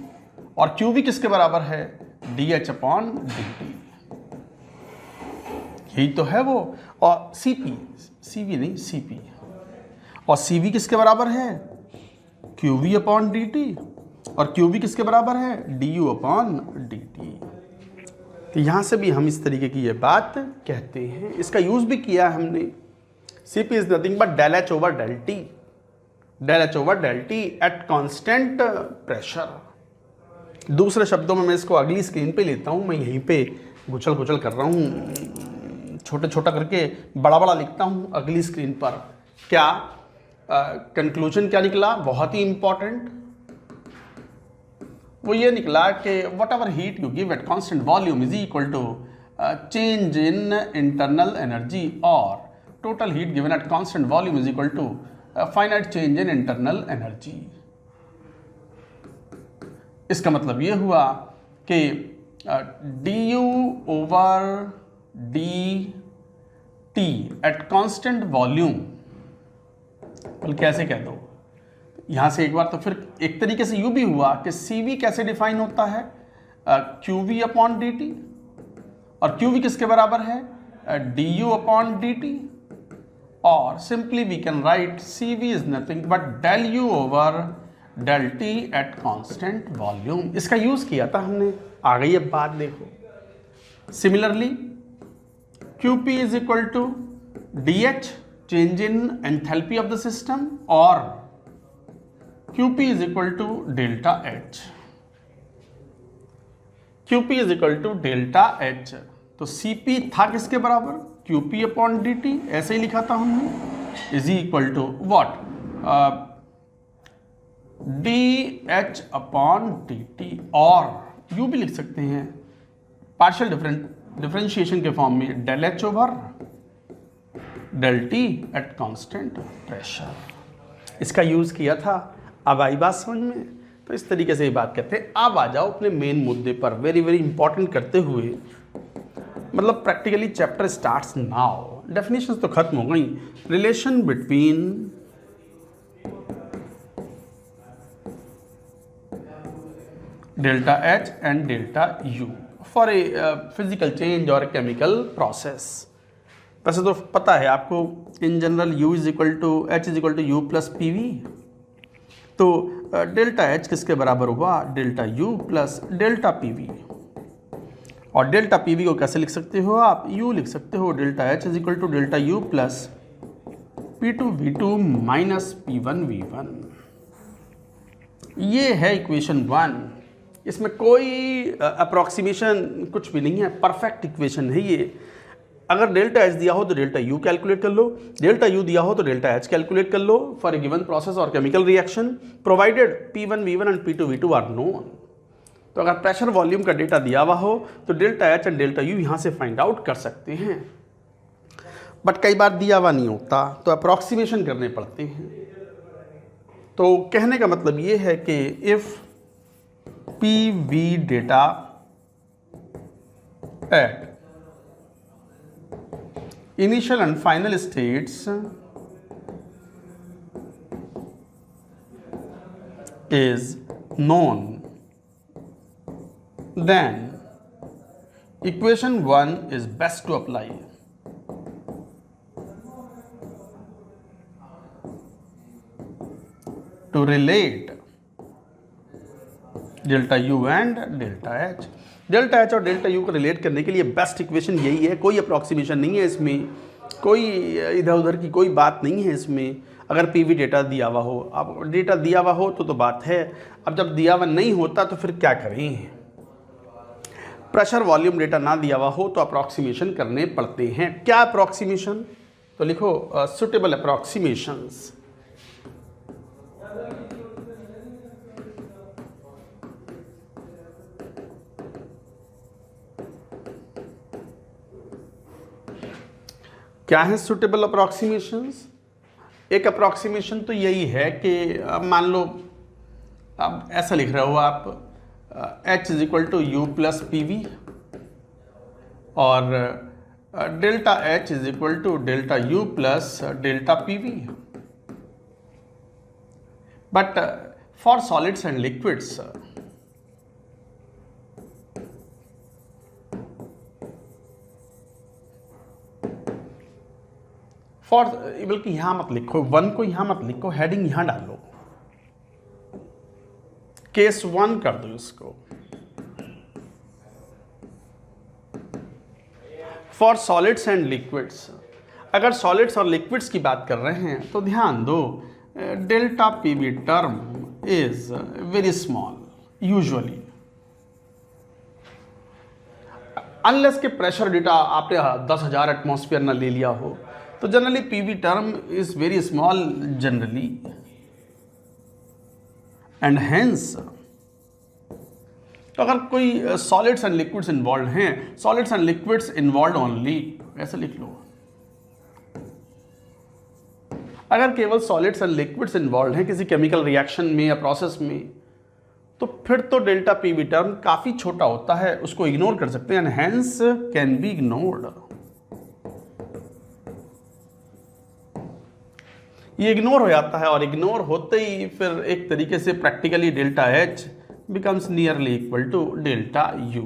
और क्यू वी किसके बराबर है? D H upon D T. यही तो है वो। और सी पी, सी वी नहीं सी पी, और सी वी किसके बराबर है? Q V upon D T, और क्यू वी किसके बराबर है? D U upon D T. तो यहाँ से भी हम इस तरीके की ये बात कहते हैं। इसका यूज भी किया हमने। Cp is nothing but del H over del T, del H over del T at constant pressure। दूसरे शब्दों में मैं इसको अगली स्क्रीन पे लेता हूँ। मैं यहीं पे गुचल कर रहा हूँ, छोटे छोटा करके बड़ा बड़ा लिखता हूँ अगली स्क्रीन पर। क्या कंक्लूजन क्या निकला? बहुत ही इंपॉर्टेंट। वो ये निकला कि whatever heat you give at constant volume is equal to change in internal energy, और total heat given at constant volume is equal to finite change in internal energy। इसका मतलब ये हुआ कि du over dt at constant volume, बल कैसे कह दो यहाँ से एक बार, तो फिर एक तरीके से यू भी हुआ कि Cv कैसे डिफाइन होता है? QV अपॉन डी टी, और QV किसके बराबर है? du अपॉन डी टी, और simply we can write Cv is nothing but del you over del T at constant volume. इसका यूज किया था हमने। आ गई अब बात, देखो। Similarly Qp is equal to D H, change in enthalpy of the system, और Qp is equal to delta H. Qp is equal to delta H, तो Cp था किसके बराबर? Qp अपॉन डी टी, ऐसे ही लिखा था हमने, is equal to what? D H upon D T, और यू भी लिख सकते हैं पार्शियल डिफरेंशिएशन के फॉर्म में, del H over del T at constant pressure. इसका यूज किया था। अब आई बात समझ में? तो इस तरीके से ये बात करते हैं। अब आ जाओ अपने मेन मुद्दे पर, वेरी वेरी इंपॉर्टेंट करते हुए। मतलब practically chapter starts now. Definitions तो खत्म हो गई। Relation between delta H and delta U for a physical change और केमिकल प्रोसेस। वैसे तो पता है आपको, in general U is equal to H is equal to U plus P V. तो डेल्टा एच किसके बराबर हुआ? Delta U plus delta P V. और डेल्टा पी वी को कैसे लिख सकते हो आप? यू लिख सकते हो, delta H is equal to delta U plus P2V2 minus P1V1। ये है इक्वेशन 1। इसमें कोई अप्रॉक्सीमेशन कुछ भी नहीं है, परफेक्ट इक्वेशन है ये। अगर डेल्टा एच दिया हो तो डेल्टा यू कैलकुलेट कर लो, डेल्टा यू दिया हो तो डेल्टा एच कैलकुलेट कर लो फॉर ए गिवन प्रोसेस और chemical reaction provided P1V1 and P2V2 are known. तो अगर प्रेशर वॉल्यूम का डेटा दिया हुआ हो तो delta H and delta you यहाँ से फाइंड आउट कर सकते हैं, बट कई बार दिया हुआ नहीं होता तो अप्रॉक्सीमेशन करने पड़ते हैं। तो कहने का मतलब ये है कि if PV data eight initial and final states is known, then equation 1 is best to apply. To relate delta U and delta H. Delta H और डेल्टा यू को रिलेट करने के लिए बेस्ट इक्वेशन यही है, कोई अप्रॉक्सीमेशन नहीं है इसमें, कोई इधर उधर की कोई बात नहीं है इसमें। अगर पीवी डेटा दिया हुआ हो, अब डेटा दिया हुआ हो तो बात है, अब जब दिया हुआ नहीं होता तो फिर क्या करें। प्रेशर वॉल्यूम डेटा ना दिया हुआ हो तो अप्रॉक्सीमेशन करने पड़ते हैं। क्या अप्रॉक्सीमेशन, तो लिखो सुटेबल अप्रॉक्सीमेशंस। क्या है सुटेबल अप्रॉक्सीमेशंस? एक अप्रॉक्सीमेशन तो यही है कि अब मान लो अब ऐसा लिख रहे हो आप H is equal to U plus P V और delta H is equal to delta U plus delta P V, but for solids and liquids for, बल्कि यहां मत लिखो, 1 को यहां मत लिखो, हेडिंग यहां डालो, केस 1 कर दो इसको। फॉर सॉलिड्स एंड लिक्विड्स, अगर सॉलिड्स और लिक्विड्स की बात कर रहे हैं तो ध्यान दो delta PV term is very small usually, unless के प्रेशर डेटा आपने 10,000 एटमॉस्फेयर ना ले लिया हो, तो generally PV term is very small generally, and hence तो अगर कोई सॉलिड्स एंड लिक्विड्स इन्वॉल्व हैं, solids and liquids involve only, ऐसा लिख लो। अगर केवल सॉलिड्स एंड लिक्विड्स इन्वॉल्व हैं किसी केमिकल रिएक्शन में या प्रोसेस में, तो फिर तो डेल्टा पीवी टर्म काफी छोटा होता है, उसको इग्नोर कर सकते हैं, and hence can be ignored. ये इग्नोर हो जाता है और इग्नोर होते ही फिर एक तरीके से practically delta H becomes nearly equal to delta U.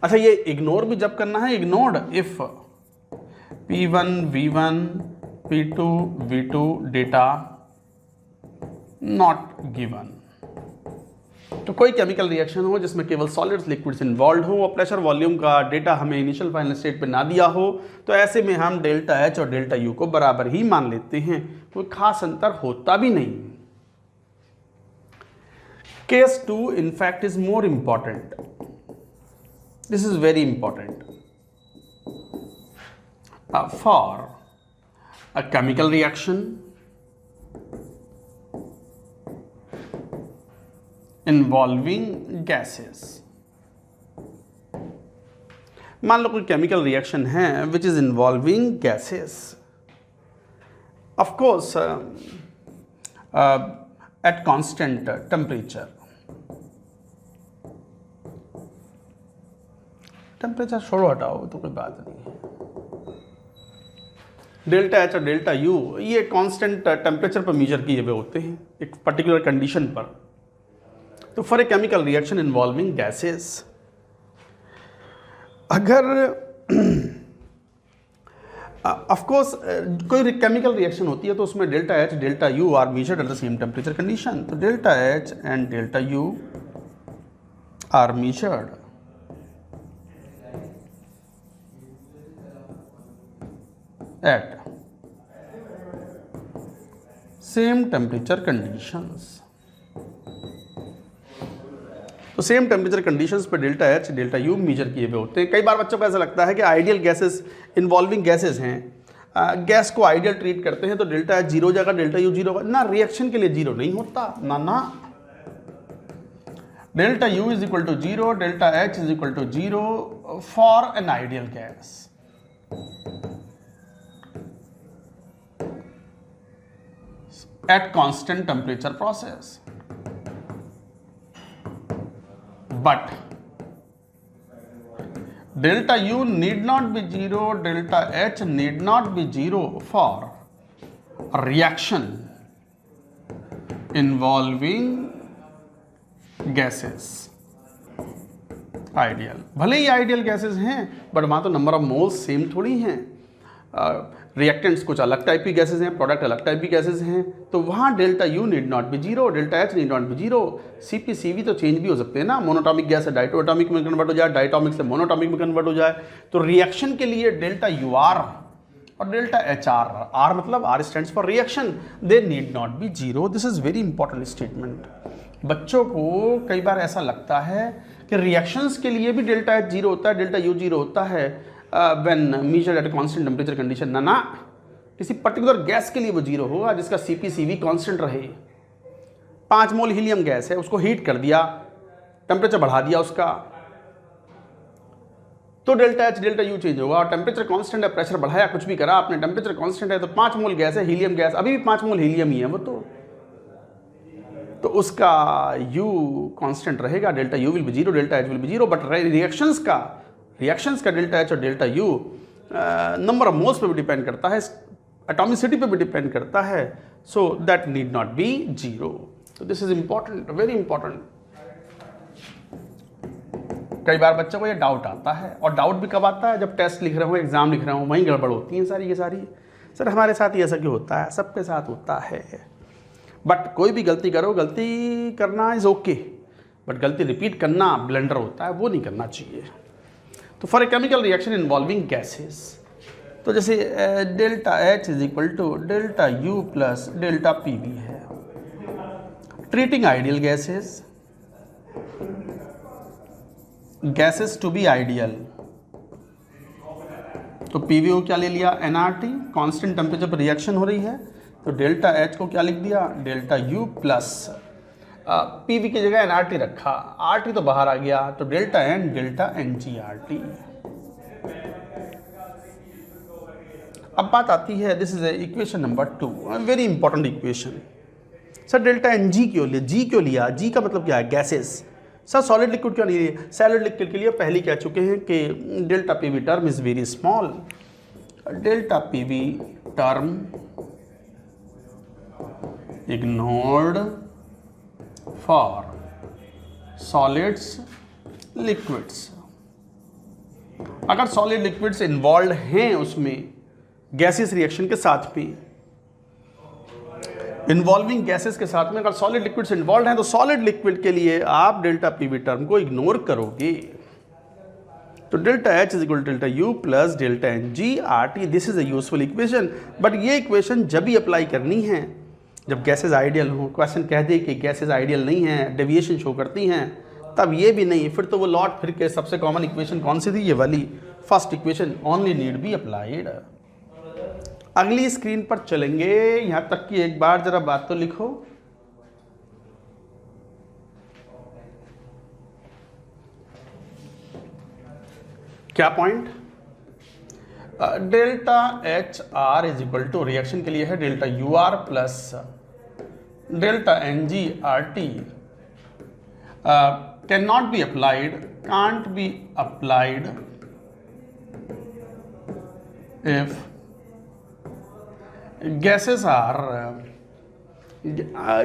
अच्छा, ये इग्नोर भी जब करना है, ignored if P1V1 P2V2 data not given. तो कोई केमिकल रिएक्शन हो जिसमें केवल सॉलिड्स लिक्विड्स इन्वॉल्व हो और प्रेशर वॉल्यूम का डेटा हमें इनिशियल फाइनल स्टेट पे ना दिया हो, तो ऐसे में हम डेल्टा एच और डेल्टा यू को बराबर ही मान लेते हैं, कोई खास अंतर होता भी नहीं। Case 2 in fact is more important, this is very important for a chemical reaction involving gases. मान लो कोई केमिकल रिएक्शन है which is involving gases, of course eight constant temperature. Temperature छोड़ो, हटाओ तो कोई बात नहीं है। डेल्टा एच और डेल्टा यू ये कांस्टेंट टेम्परेचर पर मेजर किए हुए होते हैं एक पर्टिकुलर कंडीशन पर। तो for a chemical reaction involving gases, अगर ऑफ कोर्स कोई केमिकल रिएक्शन होती है तो उसमें delta H delta U are measured at the same temperature condition. तो delta H and delta U are measured at same temperature conditions. तो same temperature conditions पे delta H delta U measure किए हुए होते हैं। कई बार बच्चों को ऐसा लगता है कि आइडियल गैसेस इन्वॉल्विंग गैसेस हैं, गैस को आइडियल ट्रीट करते हैं तो डेल्टा एच जीरो हो जाएगा, डेल्टा यू जीरो होगा ना। रिएक्शन के लिए जीरो नहीं होता ना। Delta U is equal to zero, delta H is equal to zero for an ideal gas. at constant temperature process, but delta U need not be zero, delta H need not be zero for a reaction involving gases. Ideal, भले ही ideal gases हैं but वहाँ तो number of moles same थोड़ी हैं। Reactants कुछ अलग type की gases हैं, प्रोडक्ट अलग टाइप की गैसेस हैं, तो वहाँ delta U need not be zero, delta H need not be zero. CP CV तो चेंज भी हो सकते हैं ना, मोनोटॉमिक गैस से डाइटोटॉमिक में कन्वर्ट हो जाए, डाइटॉमिक से मोनोटॉमिक में कन्वर्ट हो जाए। तो रिएक्शन के लिए डेल्टा यू आर और डेल्टा एच आर, आर मतलब R stands for reaction, they need not be zero. This is very important statement. बच्चों को कई बार ऐसा लगता है कि रिएक्शंस के लिए भी डेल्टा एच जीरो होता है, डेल्टा यू जीरो होता है when measured eight constant temperature condition. ना, किसी पर्टिकुलर गैस के लिए वो जीरो होगा जिसका सीपीसीवी कांस्टेंट रहे। 5 मोल हीलियम गैस है, उसको हीट कर दिया, टेम्परेचर बढ़ा दिया उसका, तो delta H delta U change होगा। और टेम्परेचर कांस्टेंट है, प्रेशर बढ़ाया, कुछ भी करा आपने, टेम्परेचर कांस्टेंट है, तो 5 मोल गैस है हीलियम गैस, अभी भी 5 मोल हीलियम ही है वो, तो उसका U कांस्टेंट रहेगा, delta U will be zero, delta H will be zero. But reactions का डेल्टा H और delta U number of moles पे भी डिपेंड करता है, एटॉमिसिटी पे भी डिपेंड करता है, so that need not be zero. तो this is important, very important. कई बार बच्चों को ये डाउट आता है, और डाउट भी कब आता है, जब टेस्ट लिख रहे हो, एग्जाम लिख रहे हो, वहीं गड़बड़ होती है सारी की सारी। सर हमारे साथ ही ऐसा क्यों होता है? सबके साथ होता है। बट कोई भी गलती करो, गलती करना इज ओके, बट गलती रिपीट करना ब्लंडर होता है, वो नहीं करना चाहिए। तो for a chemical reaction involving gases, तो जैसे delta H is equal to delta U plus delta P V है। Treating ideal gases to be ideal, तो पी वी को क्या ले लिया, एनआरटी, कांस्टेंट टेम्परेचर पर रिएक्शन हो रही है, तो डेल्टा एच को क्या लिख दिया, delta U plus P we की जगह एनआरटी रखा, आरटी तो बाहर आ गया, तो delta N delta N G R T. अब बात आती है, this is equation number 2, very important equation. Sir delta N G क्यों लिया, जी क्यों लिया? जी का मतलब क्या है, गैसेस। सर सॉलिड लिक्विड क्यों नहीं लिया? सॉलिड लिक्विड के लिए पहले कह चुके हैं कि delta P we term is very small, delta P we term ignored for solids liquids। अगर सॉलिड लिक्विड्स इन्वॉल्व हैं उसमें गैसेस रिएक्शन के साथ में, इन्वॉल्विंग गैसेस के साथ में अगर सॉलिड लिक्विड्स इन्वॉल्व हैं, तो सॉलिड लिक्विड के लिए आप डेल्टा पीवी टर्म को इग्नोर करोगे। तो delta H is equal to delta U plus delta N G R T. This is a useful equation, but ये इक्वेशन जब भी अप्लाई करनी है जब गैसेस आइडियल हो। क्वेश्चन कह दे कि गैसेस आइडियल नहीं है, डेविएशन शो करती हैं, तब ये भी नहीं, फिर तो वो लौट फिर के सबसे कॉमन इक्वेशन कौन सी थी, ये वाली first equation, only need be applied. अगली स्क्रीन पर चलेंगे, यहां तक कि एक बार जरा बात तो लिखो। क्या point, delta H R is equal to, reaction के लिए है delta U R plus delta N G R T, can not be applied, can't be applied if gases are,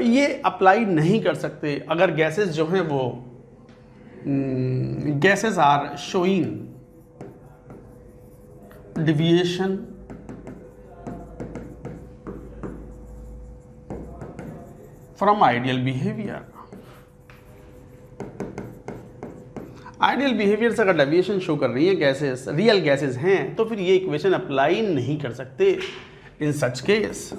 ये अप्लाई नहीं कर सकते अगर गैसेस जो हैं वो gases are showing deviation from ideal behavior। Ideal behavior से अगर डेविएशन शो कर रही है गैसेस, रियल गैसेस हैं, तो फिर ये इक्वेशन अप्लाई नहीं कर सकते in such case.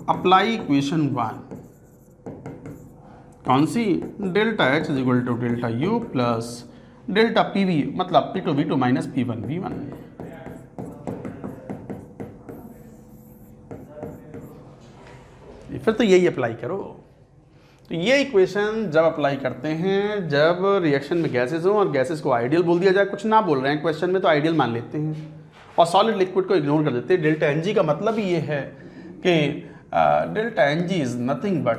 Apply equation 1, कौन सी, delta H is equal to delta U plus delta P V, मतलब P two V two minus P one V one. फिर तो यही अप्लाई करो। तो ये इक्वेशन जब अप्लाई करते हैं जब रिएक्शन में गैसेस हो और गैसेस को आइडियल बोल दिया जाए, कुछ ना बोल रहे हैं क्वेश्चन में तो आइडियल मान लेते हैं और सॉलिड लिक्विड को इग्नोर कर देते हैं। डेल्टा एन जी का मतलब ही ये है कि delta N G is nothing but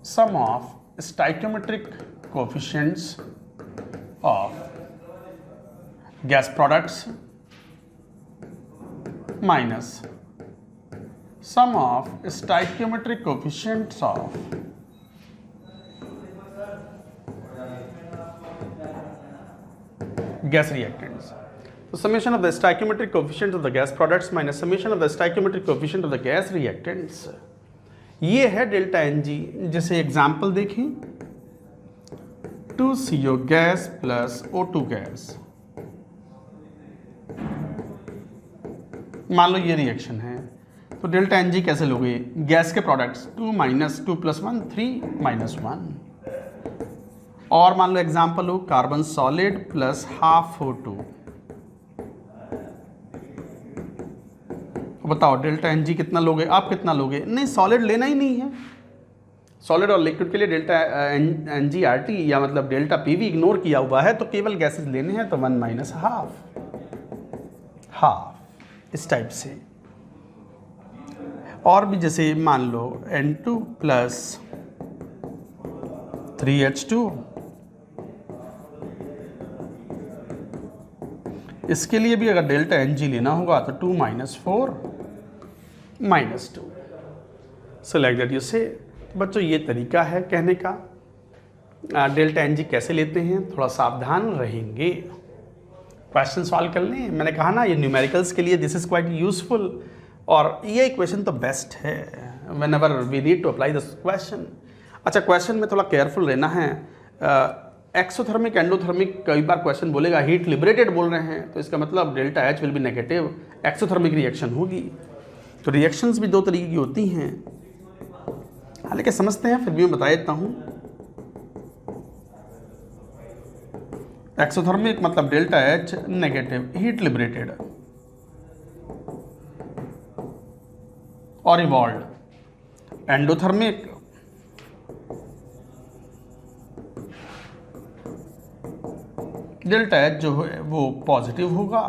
sum of stoichiometric coefficients of gas products minus sum of stoichiometric coefficients of gas reactants. So summation of the stoichiometric coefficient of the gas products minus summation of the stoichiometric coefficient of the gas reactants, ये है delta N जी। जैसे example देखें, 2CO gas plus O2 gas, मान लो ये reaction है, तो delta N जी कैसे लोगे, गैस के प्रोडक्ट्स 2 माइनस 2 प्लस 1 3 माइनस 1। और मान लो एग्जाम्पल हो carbon solid plus half O2, बताओ डेल्टा एन जी कितना लोगे, आप कितना लोगे, नहीं सॉलिड लेना ही नहीं है, सॉलिड और लिक्विड के लिए delta N G R T या मतलब डेल्टा पी वी इग्नोर किया हुआ है, तो केवल गैसेस लेने हैं, तो 1 माइनस हाफ इस टाइप से। और भी जैसे मान लो N2 प्लस 3H2, इसके लिए भी अगर डेल्टा एन जी लेना होगा तो 2 minus 4 minus 2। So like that you से। बच्चों ये तरीका है कहने का, डेल्टा एन जी कैसे लेते हैं, थोड़ा सावधान रहेंगे। क्वेश्चन सॉल्व कर लें, मैंने कहा ना ये न्यूमेरिकल्स के लिए दिस इज क्वाइट यूजफुल, और ये इक्वेशन तो बेस्ट है whenever we need to apply this question. अच्छा, क्वेश्चन में थोड़ा केयरफुल रहना है। एक्सोथर्मिक एंडोथर्मिक कई बार क्वेश्चन बोलेगा, हीट लिबरेटेड बोल रहे हैं तो इसका मतलब delta H will be negative, exothermic reaction होगी। तो रिएक्शंस भी दो तरीके की होती हैं, हालांकि समझते हैं फिर भी मैं बता देता हूँ। एक्सोथर्मिक मतलब delta H negative, heat liberated, और इवॉल्व। एंडोथर्मिक डेल्टा एच जो है वो पॉजिटिव होगा,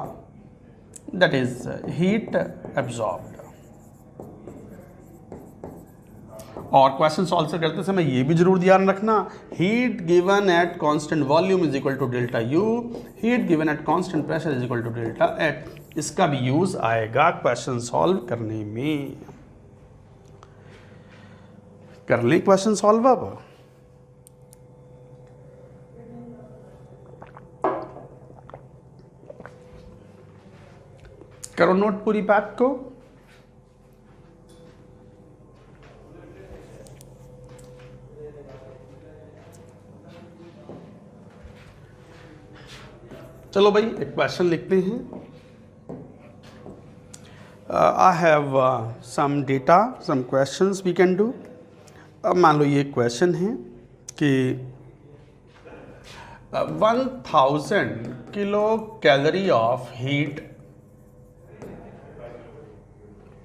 दैट इज हीट एब्जॉर्ब्ड। और क्वेश्चन सॉल्व करते समय ये भी जरूर ध्यान रखना, heat given at constant volume is equal to delta U, heat given at constant pressure is equal to delta H. इसका भी यूज आएगा क्वेश्चन सॉल्व करने में। कर ले क्वेश्चन सॉल्व अब। करो नोट पूरी बात को। चलो भाई एक क्वेश्चन लिखते हैं। I have some data, some questions we can do. अब मान लो ये क्वेश्चन है कि 1000 kilo calorie of heat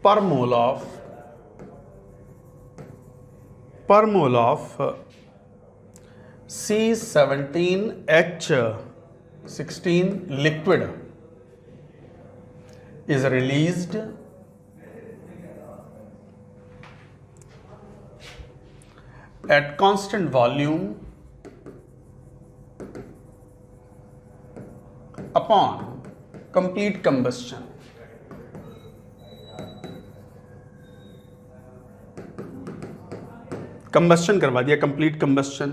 per mole of C17H16 liquid is released at constant volume upon complete combustion. Combustion करवा दिया, complete combustion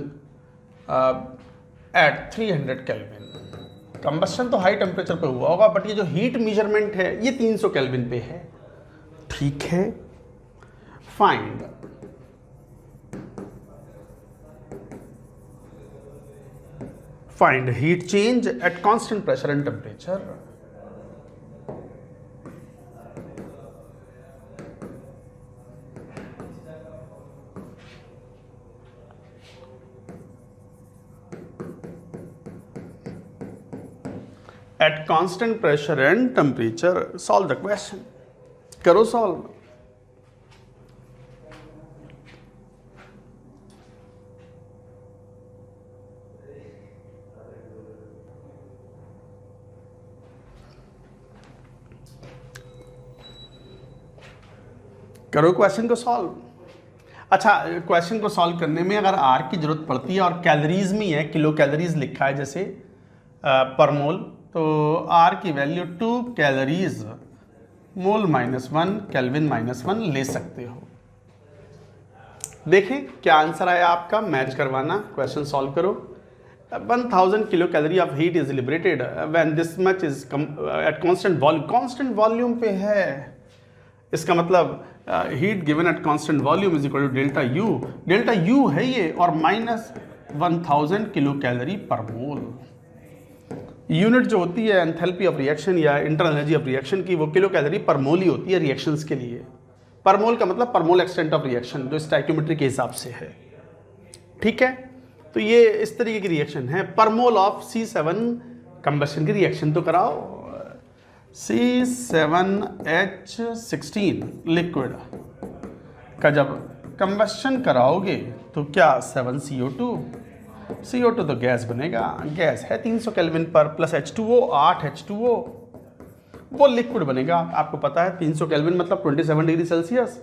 at 300 kelvin. Combustion तो high temperature पे हुआ होगा, बट ये जो हीट मेजरमेंट है ये 300 केल्विन पे है। ठीक है, find heat change at constant pressure and temperature. at constant pressure and temperature. Solve the question. करो सॉल्व। करो क्वेश्चन को सॉल्व। अच्छा, क्वेश्चन को सॉल्व करने में अगर आर की जरूरत पड़ती है और कैलोरीज में है, किलो कैलोरीज लिखा है जैसे पर मोल, तो आर की वैल्यू 2 कैलोरीज मोल -1 केल्विन -1 ले सकते हो। देखें क्या आंसर आया आपका, मैच करवाना, क्वेश्चन सॉल्व करो। 1000 kilo calorie of heat is liberated when this much is at constant volume. Constant volume पे है, इसका मतलब heat given at constant volume is equal to delta U. Delta U है ये, और -1000 किलो कैलोरी पर मोल। Unit जो होती है एंथैल्पी ऑफ रिएक्शन या इंटरनल एनर्जी ऑफ रिएक्शन की, वो किलो कैलोरी पर मोल ही होती है रिएक्शंस के लिए। पर मोल का मतलब पर मोल एक्सटेंट ऑफ रिएक्शन, जो स्टोइकियोमेट्री के हिसाब से है। ठीक है, तो ये इस तरीके की रिएक्शन है। पर मोल ऑफ C7 कंबशन की रिएक्शन तो कराओ। C7H16 लिक्विड का जब कंबशन कराओगे तो क्या 7CO2, CO2 तो गैस बनेगा, गैस है 300 केल्विन पर, प्लस H2O 8 H2O, वो लिक्विड बनेगा। आपको पता है 300 केल्विन मतलब 27 डिग्री सेल्सियस।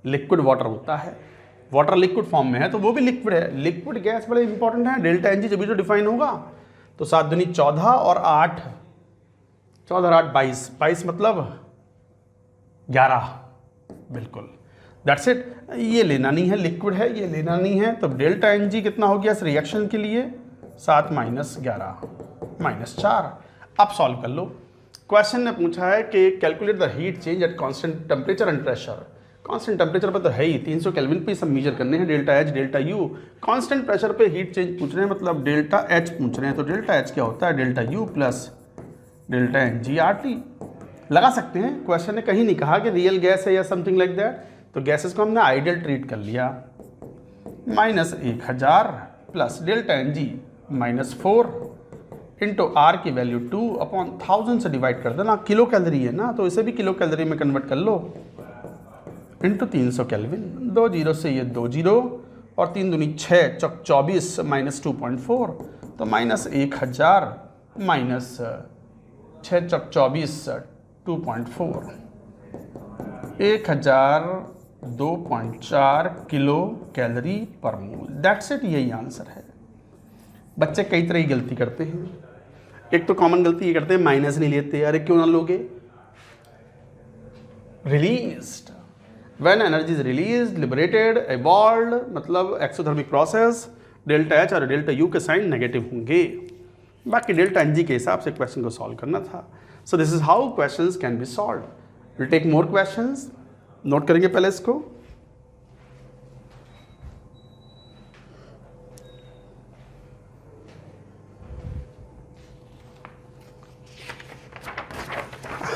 लिक्विड वाटर होता है, वाटर लिक्विड फॉर्म में है तो वो भी लिक्विड है। लिक्विड गैस बड़े इंपॉर्टेंट है। डेल्टा एनजी जब भी तो डिफाइन होगा, तो 7 दूनी 14 और 8, 14 और 8 22, 22 मतलब 11, बिल्कुल दैट्स इट। ये लेना नहीं है, लिक्विड है, ये लेना नहीं है। तो डेल्टा एन जी कितना हो गया इस रिएक्शन के लिए, 7 - 11 -4। अब सॉल्व कर लो। क्वेश्चन ने पूछा है कि calculate the heat change at constant temperature and pressure. Constant temperature पर तो है ही, 300 केल्विन पे सब मेजर करने हैं, delta H delta you. Constant pressure पे हीट चेंज पूछ रहे हैं, मतलब डेल्टा एच पूछ रहे हैं। तो डेल्टा एच क्या होता है, delta U plus delta N G R T. लगा सकते हैं, क्वेश्चन ने कहीं नहीं कहा कि रियल गैस है या समथिंग लाइक दैट। तो गैसेस को हमने आइडियल ट्रीट कर लिया। -1000 plus delta N G -4 into R की वैल्यू 2/1000 से डिवाइड कर देना। किलो कैलोरी है ना, तो इसे भी किलो कैलोरी में कन्वर्ट कर लो, इंटू 300 केल्विन। 2 जीरो से ये 2 जीरो और 3 दूनी 6 चौक 24 -2.4, तो -1000 माइनस 6 चौक 24 2.4, 1002.4 किलो कैलोरी पर मोल। दैट्स इट, यही आंसर है। बच्चे कई तरह की गलती करते हैं। एक तो कॉमन गलती ये करते हैं, माइनस नहीं लेते। अरे क्यों ना लोगे, released, when energy is released, liberated, evolved, मतलब एक्सोथर्मिक प्रोसेस, डेल्टा एच और डेल्टा यू के साइन नेगेटिव होंगे। बाकी डेल्टा एन जी के हिसाब से क्वेश्चन को सॉल्व करना था। So this is how questions can be solved. Will take more questions, note करेंगे पहले इसको।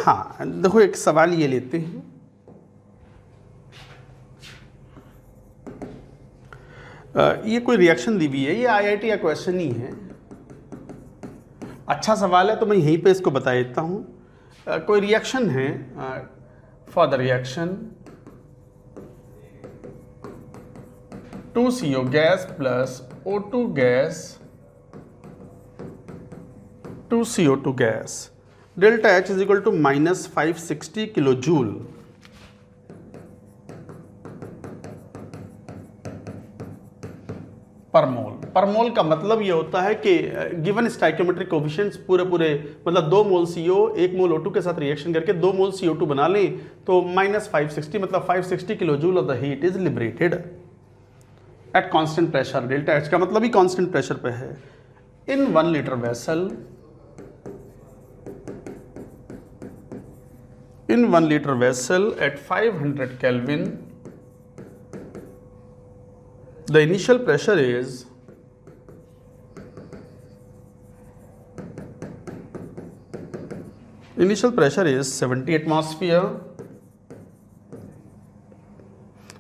हाँ देखो, एक सवाल ये लेते हैं। ये कोई रिएक्शन दी हुई है, ये आईआईटी का क्वेश्चन ही है। अच्छा सवाल है तो मैं यहीं पे इसको बता देता हूँ। कोई रिएक्शन है, for the reaction 2CO gas plus O2 gas 2CO2 gas, delta H is equal to -560 kilo joule. Per mole. पर मोल का मतलब ये होता है कि गिवन स्टोइकियोमेट्रिक कोएफिशिएंट्स पूरे मतलब 2 मोल CO 1 मोल O2 के साथ रिएक्शन करके 2 मोल CO2 बना लें, तो -560 मतलब 560 kilo joule of the heat is liberated at constant pressure. Delta H का मतलब ही कांस्टेंट प्रेशर पे है। इन 1 litre vessel, in 1 liter vessel at 500 Kelvin, the initial pressure is Initial pressure is 70 atmosphere,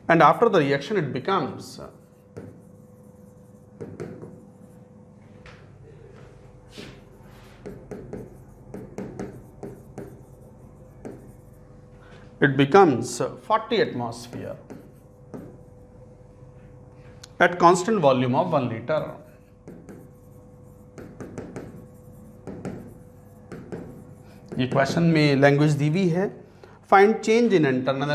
and after the reaction it becomes 1 it becomes 40 atmosphere at constant volume of 1 liter. ये question में language दी हुई है. Find change in internal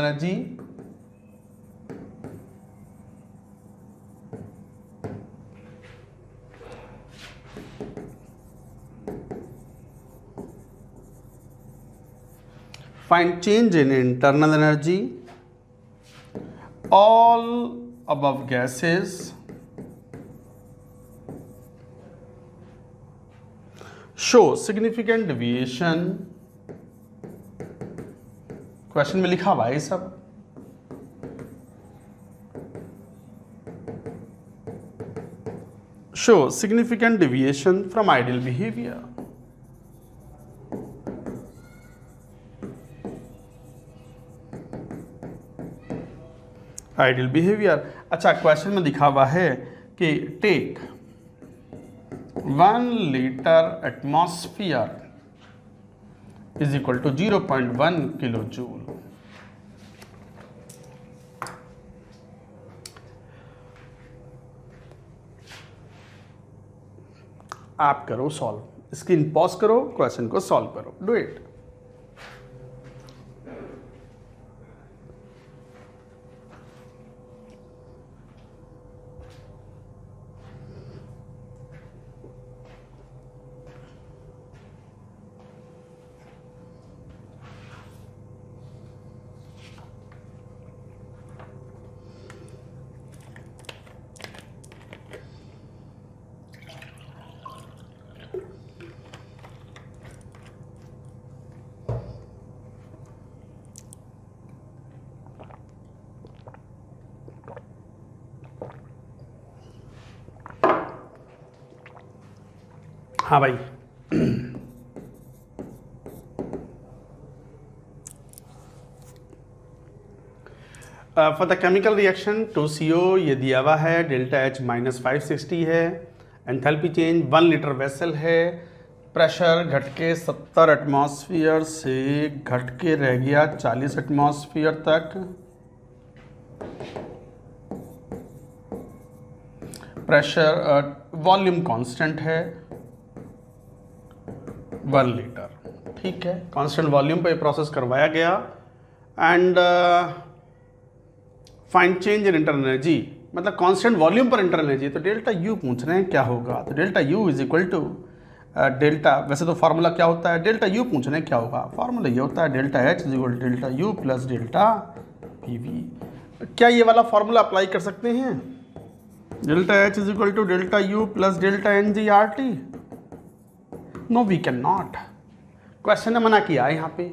energy all above gases show significant deviation. Question में लिखा हुआ है सब. show significant deviation from ideal behavior. Ideal behavior. अच्छा, क्वेश्चन में दिखा हुआ है कि take 1 litre atmosphere is equal to 0.1 kilo joule. आप करो सॉल्व, स्क्रीन पॉज करो, क्वेश्चन को सॉल्व करो. Do it. हाँ भाई. For the chemical reaction 2CO ये दिया हुआ है, डेल्टा H -560 है. एंथैल्पी चेंज 1 लीटर वेसल है. प्रेशर घट के 70 एटमॉस्फियर से घट के रह गया 40 एटमॉस्फियर तक. प्रेशर वॉल्यूम कांस्टेंट है 1 लीटर. ठीक है, कांस्टेंट वॉल्यूम पे प्रोसेस करवाया गया. And find change in internal energy, मतलब कांस्टेंट वॉल्यूम पर इंटरनल एनर्जी. तो डेल्टा यू पूछ रहे हैं क्या होगा. तो delta U is equal to delta, वैसे तो फार्मूला क्या होता है, डेल्टा यू पूछ रहे हैं क्या होगा. फार्मूला ये होता है delta H is equal to delta U plus delta P V. क्या ये वाला फार्मूला अप्लाई कर सकते हैं. Delta H is equal to delta U plus delta N G R T. No we can not. Question ने मना किया है यहाँ पे.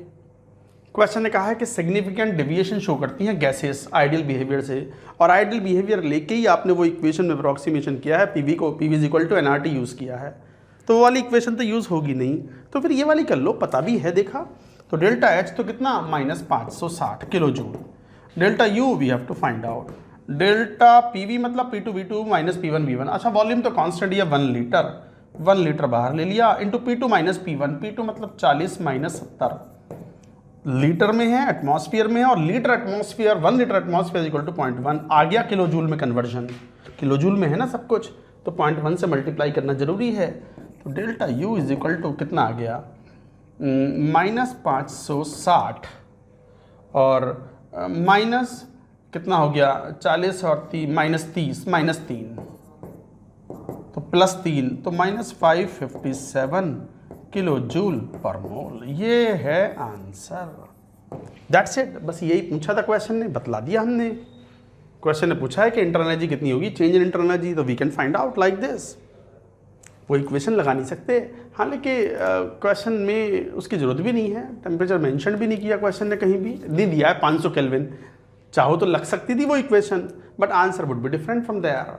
क्वेश्चन ने कहा है कि सिग्निफिकेंट डेविएशन शो करती हैं गैसेस आइडियल बिहेवियर से, और आइडियल बिहेवियर लेके ही आपने वो इक्वेशन में अप्रॉक्सीमेशन किया है, पीवी को PV is equal to NRT use किया है. तो वो वाली इक्वेशन तो यूज़ होगी नहीं, तो फिर ये वाली कर लो, पता भी है देखा. तो डेल्टा एच तो कितना -560 kilo joule. Delta U we have to find out. Delta PV मतलब P2V2 माइनस P1 V1. अच्छा, वॉल्यूम तो कांस्टेंट ही है 1 लीटर. 1 लीटर बाहर ले लिया into P2 minus P1. P2 मतलब 40 माइनस 70 लीटर में है, एटमॉस्फियर में है, और litre atmosphere 1 litre atmosphere equal to 0.1 आ गया किलो जूल में कन्वर्जन. किलो जूल में है ना सब कुछ, तो 0.1 से मल्टीप्लाई करना जरूरी है. तो delta U is equal to कितना आ गया -560 और माइनस कितना हो गया 40 और -30 -3 तो +3 तो -557 किलो जूल पर मोल. ये है आंसर. That's it. बस यही पूछा था क्वेश्चन ने, बतला दिया हमने. क्वेश्चन ने पूछा है कि इंटरनल एनर्जी कितनी होगी, चेंज इन इंटरनल एनर्जी, तो we can find out like this. वो इक्वेशन लगा नहीं सकते. हालांकि क्वेश्चन में उसकी ज़रूरत भी नहीं है, टेम्परेचर मेंशन भी नहीं किया क्वेश्चन ने कहीं भी. दे दिया है 500 केल्विन. चाहो तो लग सकती थी वो equation, but answer would be different from there.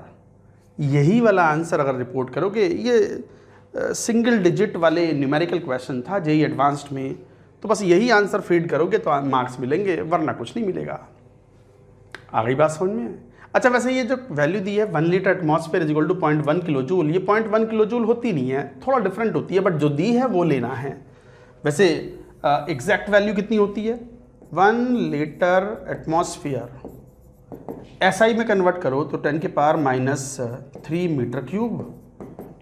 यही वाला आंसर अगर रिपोर्ट करोगे, ये सिंगल डिजिट वाले न्यूमेरिकल क्वेश्चन था जेई एडवांस्ड में, तो बस यही आंसर फीड करोगे तो मार्क्स मिलेंगे, वरना कुछ नहीं मिलेगा. आ गई बात समझ में. अच्छा, वैसे ये जो वैल्यू दी है 1 litre atmosphere is equal to 0.1 kilo joule, ये 0.1 किलो जूल होती नहीं है, थोड़ा डिफरेंट होती है, बट जो दी है वो लेना है. वैसे एग्जैक्ट वैल्यू कितनी होती है, 1 लीटर एटमॉस्फेयर SI में कन्वर्ट करो तो 10 के power -3 metre cube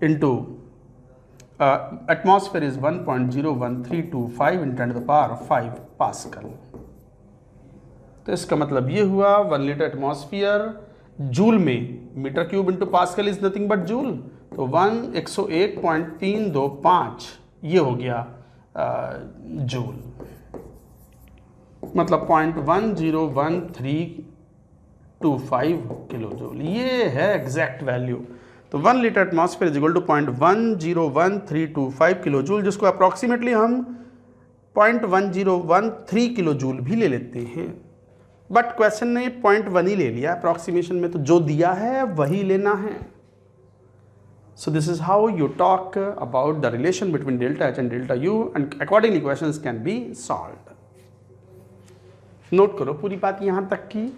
into atmosphere is 1.01325 × 10⁵ pascal. तो इसका मतलब ये हुआ 1 लीटर एटमॉस्फेयर जूल में, metre cube into pascal is nothing but joule, तो 101.325 ये हो गया जूल, मतलब 0.10135 किलो जूल, ये है एग्जैक्ट वैल्यू। तो 1 litre atmosphere is equal to 0.10135 kilo joule, जिसको अप्रॉक्सीमेटली हम 0.1013 किलो जूल भी ले लेते हैं, बट क्वेश्चन ने 0.1 ही ले लिया अप्रॉक्सीमेशन में, तो जो दिया है वही लेना है। So this is how you talk about the relation between delta H and delta U, and accordingly questions can be solved. Note करो पूरी बात यहाँ तक की।